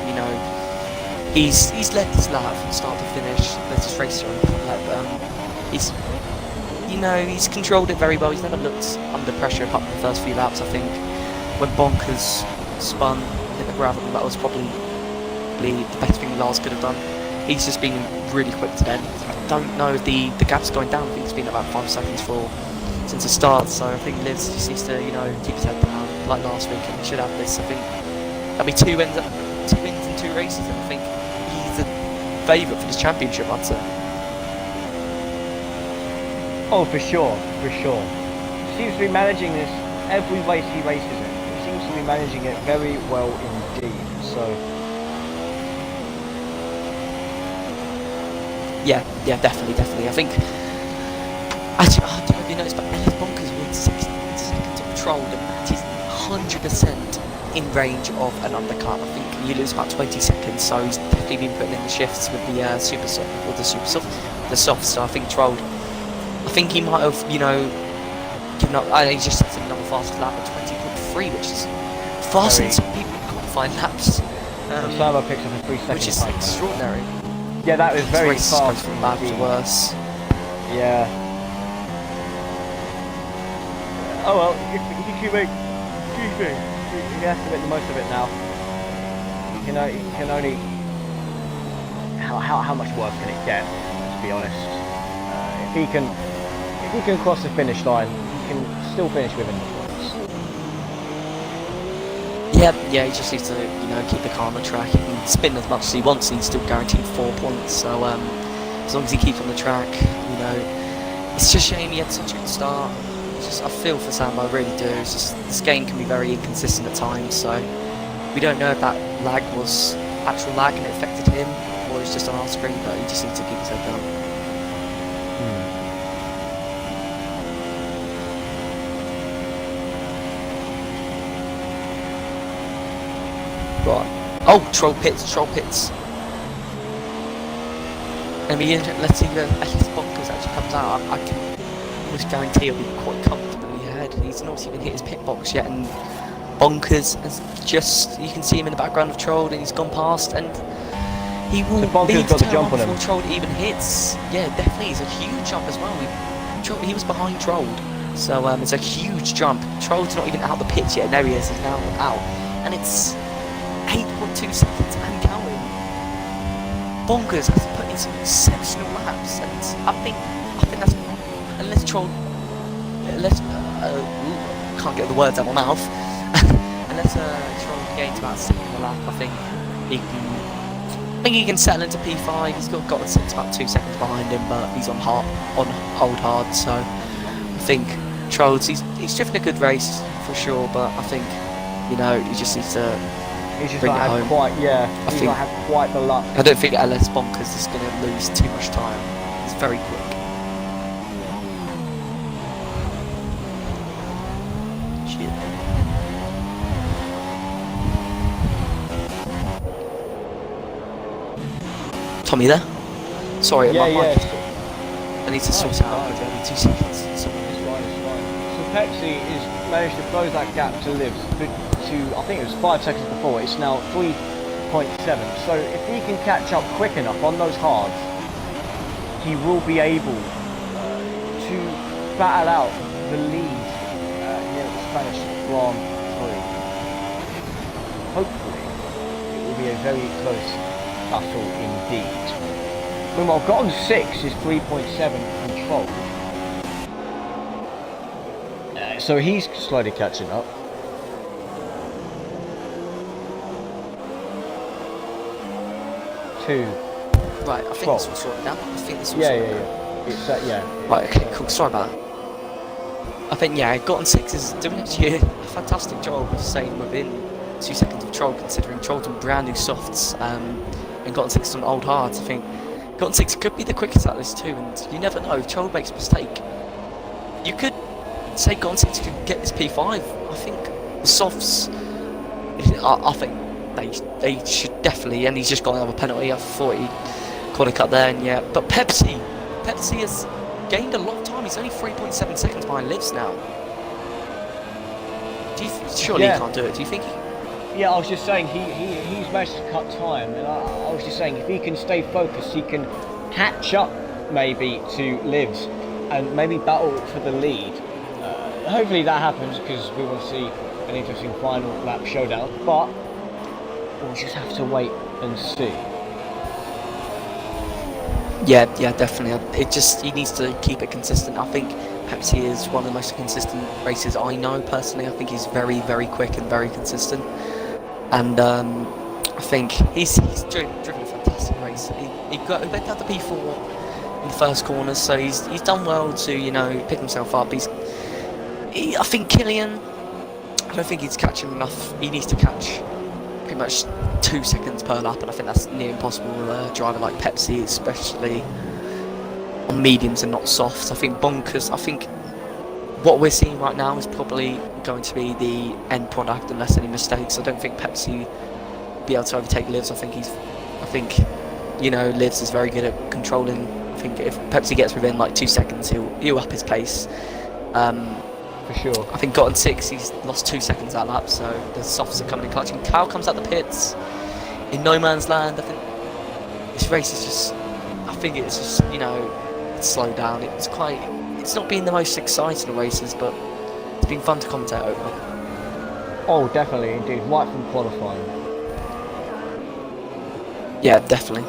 [SPEAKER 1] he's led this lap from start to finish. There's this racer on the lap. He's controlled it very well. He's never looked under pressure apart from the first few laps. I think when Bonkers spun in the gravel, that was probably the best thing Lars could have done. He's just been really quick to end. I don't know if the gap's going down. I think it's been about 5 seconds since the start. So I think Liz just needs to, keep his head down like last week, and he should have this. I think that'll be 2 wins in 2 races, and I think he's the favourite for this championship, I'd say.
[SPEAKER 2] Oh, for sure. He seems to be managing this every race he races in. He seems to be managing it very well indeed. So yeah, definitely. I think actually, I don't know if you noticed, but Alice Bonkers wins 16 seconds of Troll, and that is 100% in range of an undercut. I think you lose about 20 seconds, so he's definitely been putting in the shifts with the the soft. So I think Troll. I think he might have, given up. He just set another fastest lap at 20.3, which is faster than some people can't find laps. Osama picks up a 3 second
[SPEAKER 1] which is extraordinary.
[SPEAKER 2] Yeah, that was very
[SPEAKER 1] fast.
[SPEAKER 2] fast.
[SPEAKER 1] From bad to worse.
[SPEAKER 2] Yeah. Oh well, he can has to make the most of it now. He can only how much worse can it get? To be honest, if he can cross the finish line, he can still finish within the points.
[SPEAKER 1] Yeah, he just needs to, keep the car on the track. He can spin as much as he wants, and he's still guaranteed 4 points. So as long as he keeps on the track, it's just a shame he had such a good start. I feel for Sam, I really do. It's just this game can be very inconsistent at times, so we don't know if that lag was actual lag and it affected him, or it's just on our screen, but he just needs to keep his head down. Right. Oh, troll pits. I mean, let's see if Ellis Bonkers actually comes out. I can almost guarantee he'll be quite comfortably ahead. He's not even hit his pit box yet, and Bonkers has you can see him in the background of Trolled, and he's gone past, and he will leave the turn before Trolled even hits. Yeah, definitely, it's a huge jump as well. He was behind Trolled, so it's a huge jump. Trolled's not even out the pits yet, and there he is, he's now out, and it's 8.2 seconds and counting. Bonkers has put in some exceptional laps, and I think that's, unless can't get the words out of my mouth. Unless Troll gains about 6 on the lap, I think he can settle into P5. He's got 6, about 2 seconds behind him, but he's on hold hard. So I think Trolls, he's driven a good race for sure, but I think he just needs to.
[SPEAKER 2] He's just not had quite, he's not had quite the luck.
[SPEAKER 1] I don't think LS Bonkers is going to lose too much time. He's very quick. Tommy there? Sorry, my mic is gone. I need to sort it out. Give me 2 seconds.
[SPEAKER 2] It's fine. So Pepsi is managed to close that gap to Livs to, I think it was 5 seconds before. It's now 3.7. So if he can catch up quick enough on those hards, he will be able to battle out the lead near the Spanish Grand Prix. Hopefully, it will be a very close battle indeed. Meanwhile, got on 6 is 3.7 control. So he's slowly catching up.
[SPEAKER 1] Right, I think this will sort it out.
[SPEAKER 2] Yeah.
[SPEAKER 1] Right, okay, cool. Sorry about that. I think, Gotten 6 is doing actually a fantastic job of staying within 2 seconds of Troll, considering Troll's on brand new softs, and Gotten 6 is on old hards. I think Gotten 6 could be the quickest at this too, and you never know, if Troll makes a mistake, you could say Gotten 6 could get this P5. I think the softs, I think they should definitely, and he's just got another penalty. I thought he caught a cut there, and but Pepsi has gained a lot of time. He's only 3.7 seconds behind Livs now. Surely he can't do it, do you think?
[SPEAKER 2] Yeah, I was just saying he's managed to cut time, and I was just saying if he can stay focused, he can catch up maybe to Livs and maybe battle for the lead. Hopefully that happens, because we will see an interesting final lap showdown, but we'll just have to wait and see.
[SPEAKER 1] Yeah, definitely. He needs to keep it consistent. I think Pepsi is one of the most consistent racers I know personally. I think he's very, very quick and very consistent. And I think he's driven a fantastic race. He went down to P4 in the first corner, so he's done well to pick himself up. I think Killian, I don't think he's catching enough. He needs to catch pretty much 2 seconds per lap, and I think that's near impossible with a driver like Pepsi, especially on mediums and not softs. I think Bonkers, what we're seeing right now is probably going to be the end product unless any mistakes. I don't think Pepsi will be able to overtake Livs. I think Livs is very good at controlling. I think if Pepsi gets within like 2 seconds, he'll up his pace.
[SPEAKER 2] For sure.
[SPEAKER 1] I think Gotten 6, he's lost 2 seconds that lap, so the softs are coming in clutch. And Cal comes out the pits in no man's land. I think this race is just, it's slowed down. It's not been the most exciting of races, but it's been fun to commentate over.
[SPEAKER 2] Oh, definitely, indeed. Right from qualifying.
[SPEAKER 1] Yeah, definitely.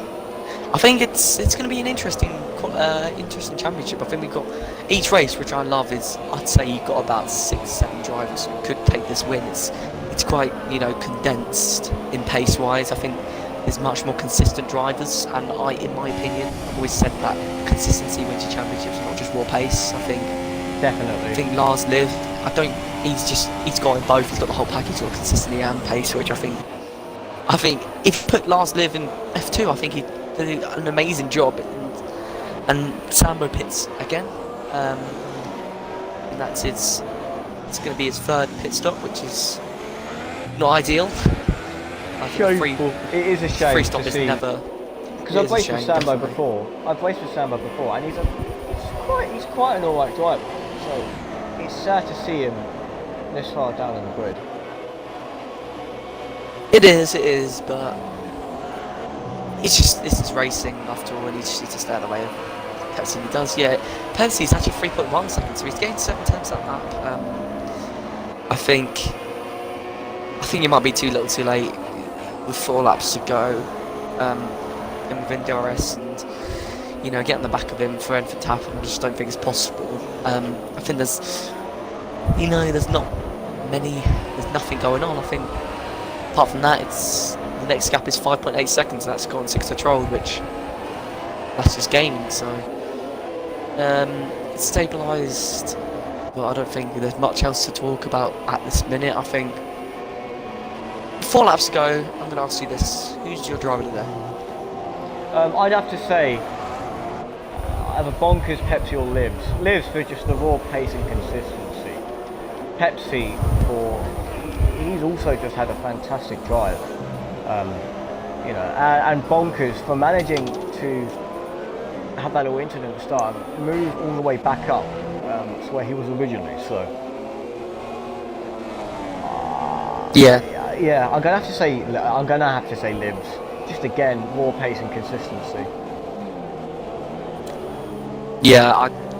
[SPEAKER 1] I think it's going to be an interesting championship. I think we've got each race, which I love, is I'd say you've got about 6-7 drivers who could take this win. It's quite condensed in pace wise. I think there's much more consistent drivers, and in my opinion, I've always said that consistency wins you championships, not just raw pace. I think
[SPEAKER 2] Definitely.
[SPEAKER 1] I think Lars Liv, he's got in both. He's got the whole package of consistency and pace, which I think if you put Lars Liv in F2, I think he'd do an amazing job. And Sambo pits again, and it's going to be his third pit stop, which is not ideal. I think
[SPEAKER 2] it is a shame
[SPEAKER 1] free stop
[SPEAKER 2] to
[SPEAKER 1] is
[SPEAKER 2] see.
[SPEAKER 1] never.
[SPEAKER 2] Because I've raced with Sambo before. And he's quite an alright driver. So it's sad to see him this far down in the grid.
[SPEAKER 1] It is, but this is racing after all, and he just needs to stay out of the way of Pepsi. He does, yeah. Pepsi's actually 3.1 seconds, so he's gained 7 tenths that lap. I think you might be too little too late with 4 laps to go. And within DRS, and get on the back of him for anything to happen, I just don't think it's possible. I think there's nothing going on. I think apart from that, the next gap is 5.8 seconds, and that's gone 6 to Troll, which that's just gaming. So it's stabilised, but I don't think there's much else to talk about at this minute. I think 4 laps to go. I'm going to ask you this: who's your driver today?
[SPEAKER 2] I'd have to say either Bonkers, Pepsi or Livs. Livs for just the raw pace and consistency. Pepsi he's also just had a fantastic drive. And Bonkers for managing to have that little incident at the start and move all the way back up to where he was originally. So yeah, I'm gonna have to say Livs. Just again, raw pace and consistency.
[SPEAKER 1] Yeah,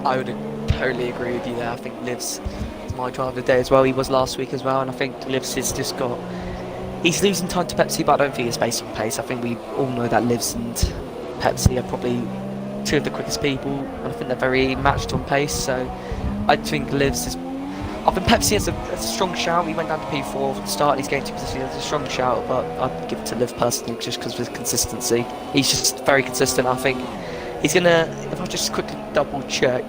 [SPEAKER 1] I would totally agree with you there. I think Livs is my driver today as well. He was last week as well, and I think Livs has just got. He's losing time to Pepsi, but I don't think it's based on pace. I think we all know that Livs and Pepsi are probably 2 of the quickest people, and I think they're very matched on pace. So I think Livs is. I think Pepsi has a strong shout. He went down to P4 at the start. He's gained 2 positions. It's a strong shout, but I'd give it to Liv personally just because of his consistency. He's just very consistent. I think he's gonna. If I just quickly double check,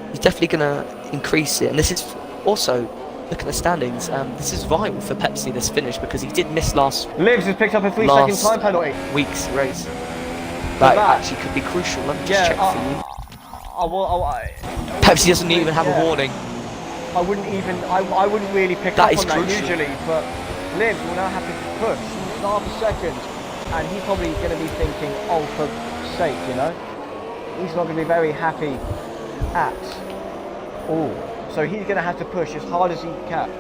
[SPEAKER 1] he's definitely gonna increase it. And this is also. Look at the standings. This is vital for Pepsi, this finish, because he did miss last.
[SPEAKER 2] Livs has picked up a 3-second time penalty.
[SPEAKER 1] Week's race. That actually could be crucial. Let me just check for you. Pepsi doesn't even have a warning.
[SPEAKER 2] I wouldn't really pick up on that usually, but Livs will now have to push half a second, and he's probably going to be thinking, oh, for sake, he's not going to be very happy at all. So he's going to have to push as hard as he can.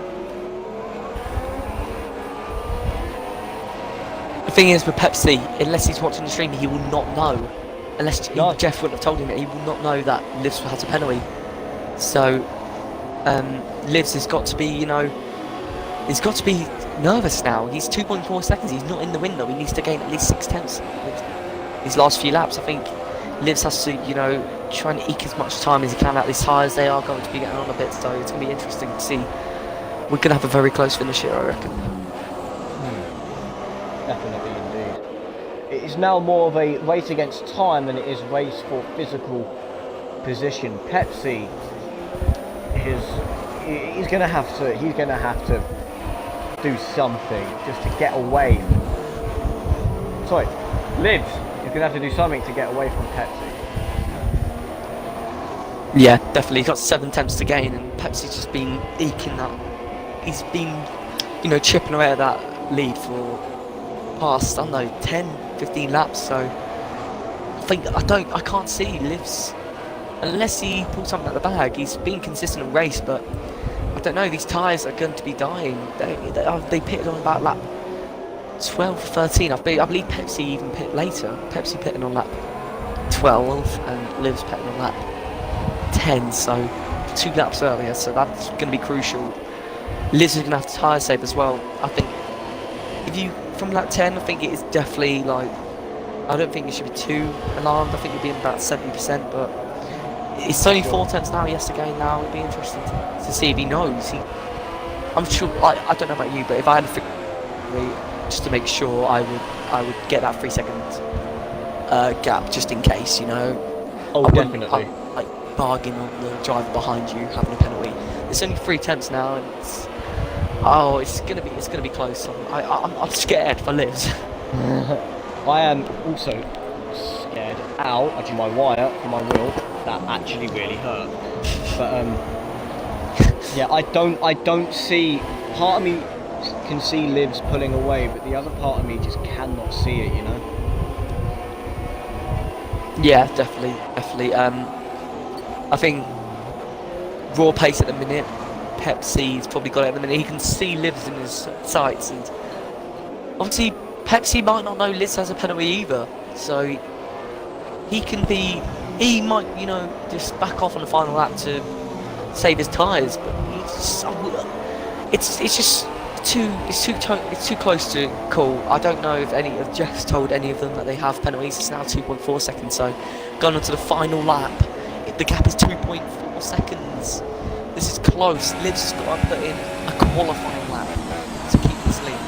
[SPEAKER 1] The thing is with Pepsi, unless he's watching the stream, he will not know. Jeff wouldn't have told him it, he will not know that Livs has a penalty. So Livs has got to be, he's got to be nervous now. He's 2.4 seconds, he's not in the window. He needs to gain at least 6 tenths his last few laps. I think Livs has to, try and eke as much time as he can out these tyres. They are going to be getting on a bit, so it's going to be interesting to see. We're going to have a very close finish here, I reckon.
[SPEAKER 2] Definitely indeed. It is now more of a race against time than it is race for physical position. Pepsi he's going to have to do something just to get away. Sorry, Livs is going to have to do something to get away from Pepsi.
[SPEAKER 1] Yeah, definitely. He's got 7 attempts to gain, and Pepsi's just been eking that. He's been, chipping away at that lead for past, 10, 15 laps. So I can't see Livs unless he pulls something out of the bag. He's been consistent in race, but I don't know. These tyres are going to be dying. They pitted on about lap 12, 13. I believe Pepsi even pit later. Pepsi pitting on lap 12 and Livs pitting on lap 10, so 2 laps earlier, so that's going to be crucial. Livs is going to have to tyre save as well. I think if you from lap 10, I think it is definitely I don't think you should be too alarmed. I think you'll be in about 70%, but it's only 4 tenths now, yesterday now. It'd be interesting to see if he knows. I'm sure, I don't know about you, but if I had a figure just to make sure, I would get that 3 second gap just in case, you know.
[SPEAKER 2] Oh, definitely.
[SPEAKER 1] Like bargain on the driver behind you having a penalty. It's only 3 tenths now, and it's gonna be close. I'm scared for Liz.
[SPEAKER 2] I am also scared. Ow! I drew my wire for my wheel. That actually really hurt. But yeah, I don't see. Part of me can see Livs pulling away, but the other part of me just cannot see it. You know.
[SPEAKER 1] Yeah, definitely. I think raw pace at the minute. Pepsi's probably got it at the minute. He can see Livs in his sights, and obviously Pepsi might not know Liz has a penalty either, so he might, you know, just back off on the final lap to save his tyres, but it's just too close to call. I don't know if Jeff's told any of them that they have penalties. It's now 2.4 seconds, so going on to the final lap, the gap is 2.4 seconds. This is close. Liv's got to put in a qualifying lap to keep this lead.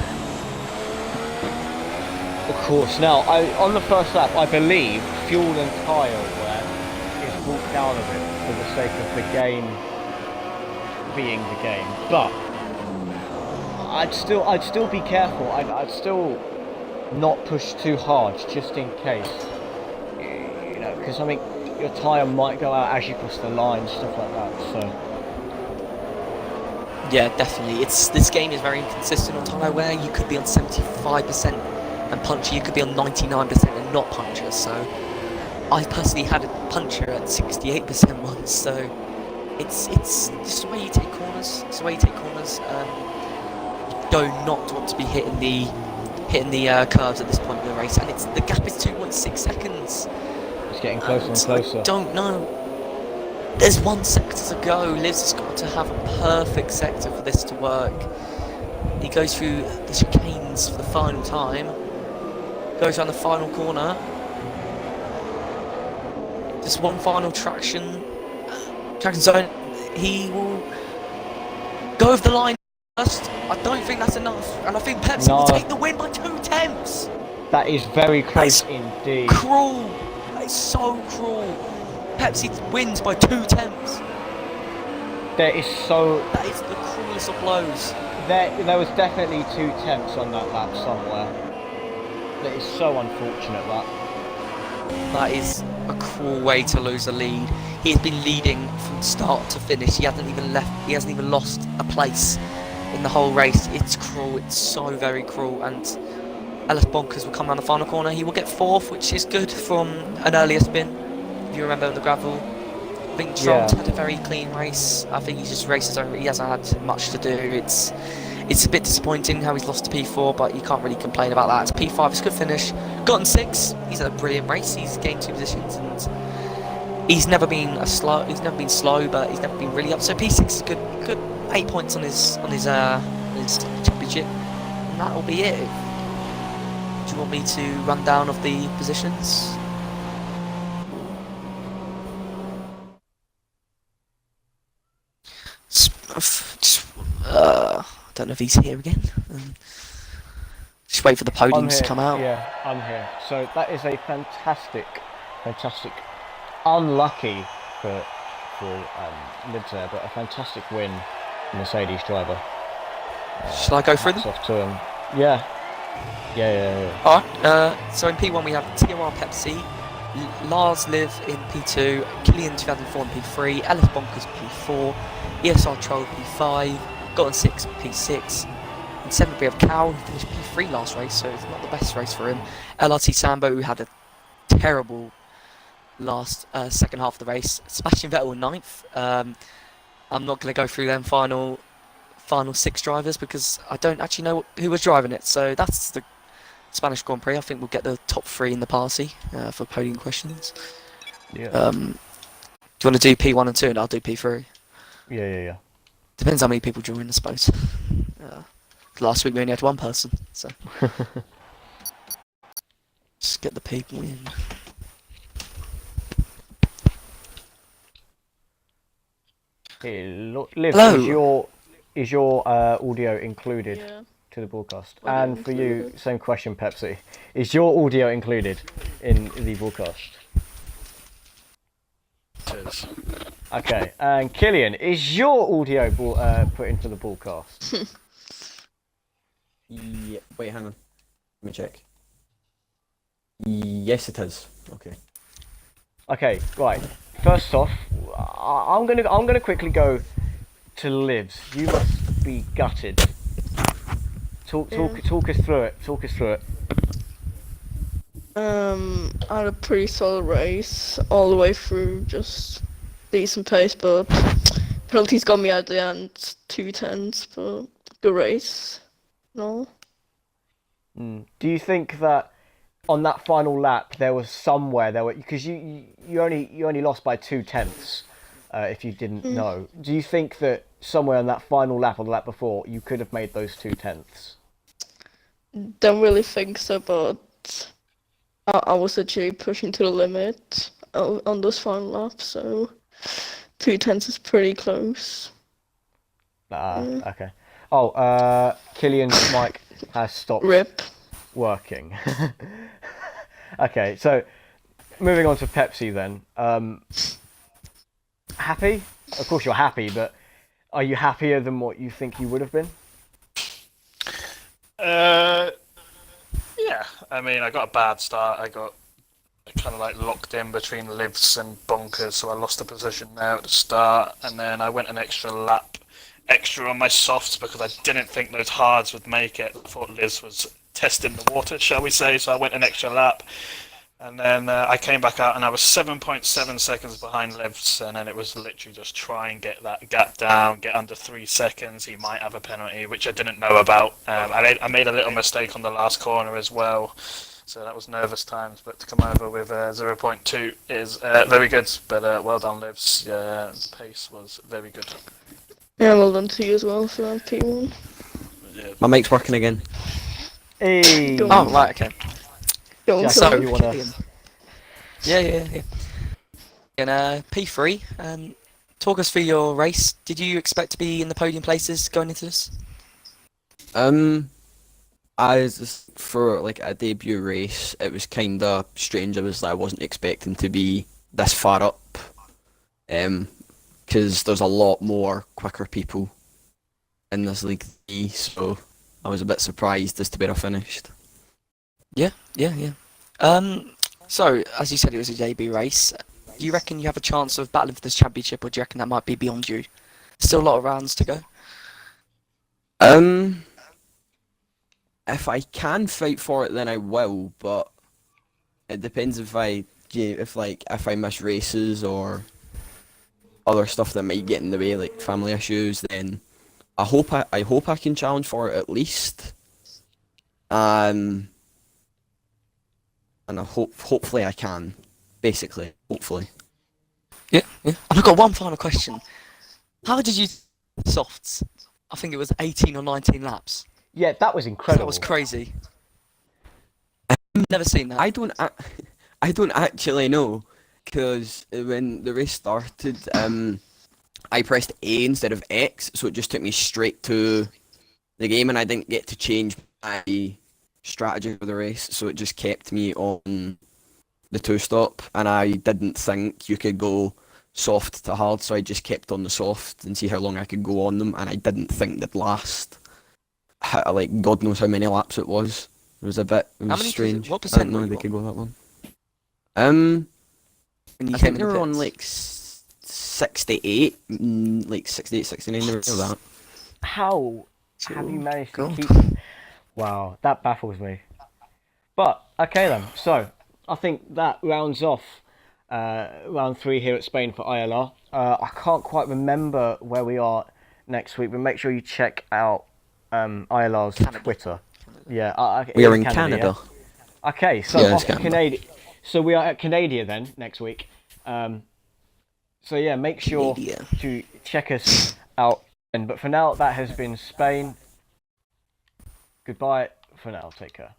[SPEAKER 2] Of course. Now, on the first lap, I believe fuel and tyre wear is brought down a bit for the sake of the game being the game. But I'd still be careful. I'd still not push too hard, just in case. You know, because I mean, your tyre might go out as you cross the line, stuff like that. So.
[SPEAKER 1] Yeah, definitely. This game is very inconsistent on tyre wear. You could be on 75% and puncture, you could be on 99% and not puncture. So I personally had a puncture at 68% once. So it's just the way you take corners. It's the way you take corners. You do not want to be hitting the curves at this point in the race, and the gap is 2.6 seconds.
[SPEAKER 2] It's getting closer and closer.
[SPEAKER 1] I don't know. There's one sector to go. Liz has got to have a perfect sector for this to work. He goes through the chicanes for the final time. Goes around the final corner. Just one final traction zone. He will go over the line first. I don't think that's enough, and I think Pepsi will take the win by 2 tenths.
[SPEAKER 2] That is very close indeed.
[SPEAKER 1] Cruel. That is so cruel. Pepsi wins by 2 tenths.
[SPEAKER 2] That is
[SPEAKER 1] the cruelest of blows.
[SPEAKER 2] There was definitely 2 tenths on that lap somewhere. That is so unfortunate.
[SPEAKER 1] That is a cruel way to lose a lead. He has been leading from start to finish. He hasn't even lost a place in the whole race. It's cruel. It's so very cruel. And Ellis Bonkers will come around the final corner. He will get 4th, which is good from an earlier spin. If you remember the gravel, I think Trott had a very clean race. I think he just races over. He hasn't had much to do. It's a bit disappointing how he's lost to P4, but you can't really complain about that. It's P5. It's a good finish. Gotten 6. He's had a brilliant race. He's gained 2 positions, and he's never been slow, but he's never been really up. So P6 is good 8 points on his championship, and that will be it. Do you want me to run down of the positions? I don't know if he's here again. Just wait for the podiums to come out.
[SPEAKER 2] Yeah, I'm here. So that is a fantastic, unlucky for Libs there, but a fantastic win, Mercedes driver.
[SPEAKER 1] Should I go through them?
[SPEAKER 2] Off to him. Yeah.
[SPEAKER 1] Alright, so in P1 we have TOR Pepsi, Lars Liv in P2, Killian 2004 in P3, Ellis Bonkers P4, ESR Troll P5, Gotten 6 P6, and 7th we have Cow, who finished P3 last race, so it's not the best race for him. LRT Sambo, who had a terrible last second half of the race. Sebastian Vettel in 9th. I'm not going to go through them final 6 drivers because I don't actually know who was driving it, so that's the Spanish Grand Prix. I think we'll get the top 3 in the party for podium questions.
[SPEAKER 2] Yeah.
[SPEAKER 1] Do you want to do P1 and 2 and I'll do P3?
[SPEAKER 2] Yeah.
[SPEAKER 1] Depends how many people join, I suppose. Last week we only had one person, so. Let's get the people in.
[SPEAKER 2] Liv,
[SPEAKER 1] Hello.
[SPEAKER 2] is your audio included
[SPEAKER 3] Yeah.
[SPEAKER 2] to the broadcast?
[SPEAKER 3] Audio
[SPEAKER 2] And for you,
[SPEAKER 3] included.
[SPEAKER 2] same question, Pepsi. Is your audio included in the broadcast?
[SPEAKER 4] It is.
[SPEAKER 2] Okay, and Killian, is your audio put into the broadcast?
[SPEAKER 5] Yeah, wait, hang on. Let me check. Yes, it is. Okay.
[SPEAKER 2] Okay, right. First off, I'm gonna quickly go to Livs. You must be gutted. Talk us through it. Talk us through it.
[SPEAKER 3] I had a pretty solid race all the way through, just decent pace, but penalties got me at the end, 2 tenths, but good race. No.
[SPEAKER 2] Do you think that on that final lap there was somewhere there were, because you only lost by 2 tenths, if you didn't know. Do you think that somewhere on that final lap or the lap before you could have made those 2 tenths?
[SPEAKER 3] Don't really think so, but I was actually pushing to the limit on those final laps, so 2 tenths is pretty close.
[SPEAKER 2] Okay. Oh, Killian's mic has stopped
[SPEAKER 3] RIP.
[SPEAKER 2] working. Okay, so moving on to Pepsi then. Happy? Of course you're happy, but are you happier than what you think you would have been?
[SPEAKER 4] Yeah. I mean, I got a bad start. I got kind of like locked in between Livs and Bonkers, so I lost the position there at the start, and then I went an extra lap extra on my softs because I didn't think those hards would make it. I thought Liz was testing the water, shall we say, so I went an extra lap. And then I came back out and I was 7.7 seconds behind Livs, and then it was literally just try and get that gap down, get under 3 seconds. He might have a penalty, which I didn't know about. I made a little mistake on the last corner as well, so that was nervous times. But to come over with 0.2 is very good. But well done, Livs. The pace was very good.
[SPEAKER 3] Yeah, well done to you as well for that P1.
[SPEAKER 4] Yeah.
[SPEAKER 5] My mic's working again.
[SPEAKER 2] Hey.
[SPEAKER 3] Go
[SPEAKER 1] Oh, right, okay.
[SPEAKER 3] Go on,
[SPEAKER 2] Jack,
[SPEAKER 1] So,
[SPEAKER 2] you wanna...
[SPEAKER 1] Killian. Yeah. In P3, talk us through your race. Did you expect to be in the podium places going into this?
[SPEAKER 5] I was just, for like a debut race, it was kind of strange. I wasn't expecting to be this far up. Because there's a lot more quicker people in this league than me, so I was a bit surprised as to where I finished.
[SPEAKER 1] Yeah. So, as you said, it was a debut race. Do you reckon you have a chance of battling for this championship, or do you reckon that might be beyond you? Still a lot of rounds to go.
[SPEAKER 5] If I can fight for it, then I will, but it depends if I miss races or other stuff that might get in the way, like family issues. Then I hope I can challenge for it at least. And hopefully I can. Basically, hopefully.
[SPEAKER 1] Yeah. And I've got one final question. How did you softs? I think it was 18 or 19 laps.
[SPEAKER 2] Yeah, that was incredible.
[SPEAKER 1] That was crazy. Never seen that.
[SPEAKER 5] I don't actually know, because when the race started, I pressed A instead of X, so it just took me straight to the game, and I didn't get to change my strategy for the race, so it just kept me on the two-stop, and I didn't think you could go soft to hard, so I just kept on the soft and see how long I could go on them, and I didn't think they'd last. Like, God knows how many laps it was. It was strange.
[SPEAKER 1] What
[SPEAKER 5] I
[SPEAKER 1] percent
[SPEAKER 5] didn't know
[SPEAKER 1] were
[SPEAKER 5] they
[SPEAKER 1] you
[SPEAKER 5] could go that long.
[SPEAKER 1] when you
[SPEAKER 5] I
[SPEAKER 1] came
[SPEAKER 5] think
[SPEAKER 1] in
[SPEAKER 5] they
[SPEAKER 1] the
[SPEAKER 5] were on
[SPEAKER 1] pits?
[SPEAKER 5] like 68, like 68, 69, they were that.
[SPEAKER 2] How have you managed to
[SPEAKER 1] God.
[SPEAKER 2] keep them? Wow, that baffles me. But, okay then, so I think that rounds off round 3 here at Spain for ILR. I can't quite remember where we are next week, but make sure you check out ILR's
[SPEAKER 1] Canada.
[SPEAKER 2] Twitter. Yeah,
[SPEAKER 5] We are in
[SPEAKER 2] Canada.
[SPEAKER 5] Canada.
[SPEAKER 2] Yeah? Okay, so
[SPEAKER 5] Yeah,
[SPEAKER 2] off
[SPEAKER 5] it's
[SPEAKER 2] to
[SPEAKER 5] Canada.
[SPEAKER 2] Canada. So we are at Canada then next week. So yeah, make sure
[SPEAKER 1] Canada.
[SPEAKER 2] to check us out. But for now, that has been Spain. Goodbye for now. Take care.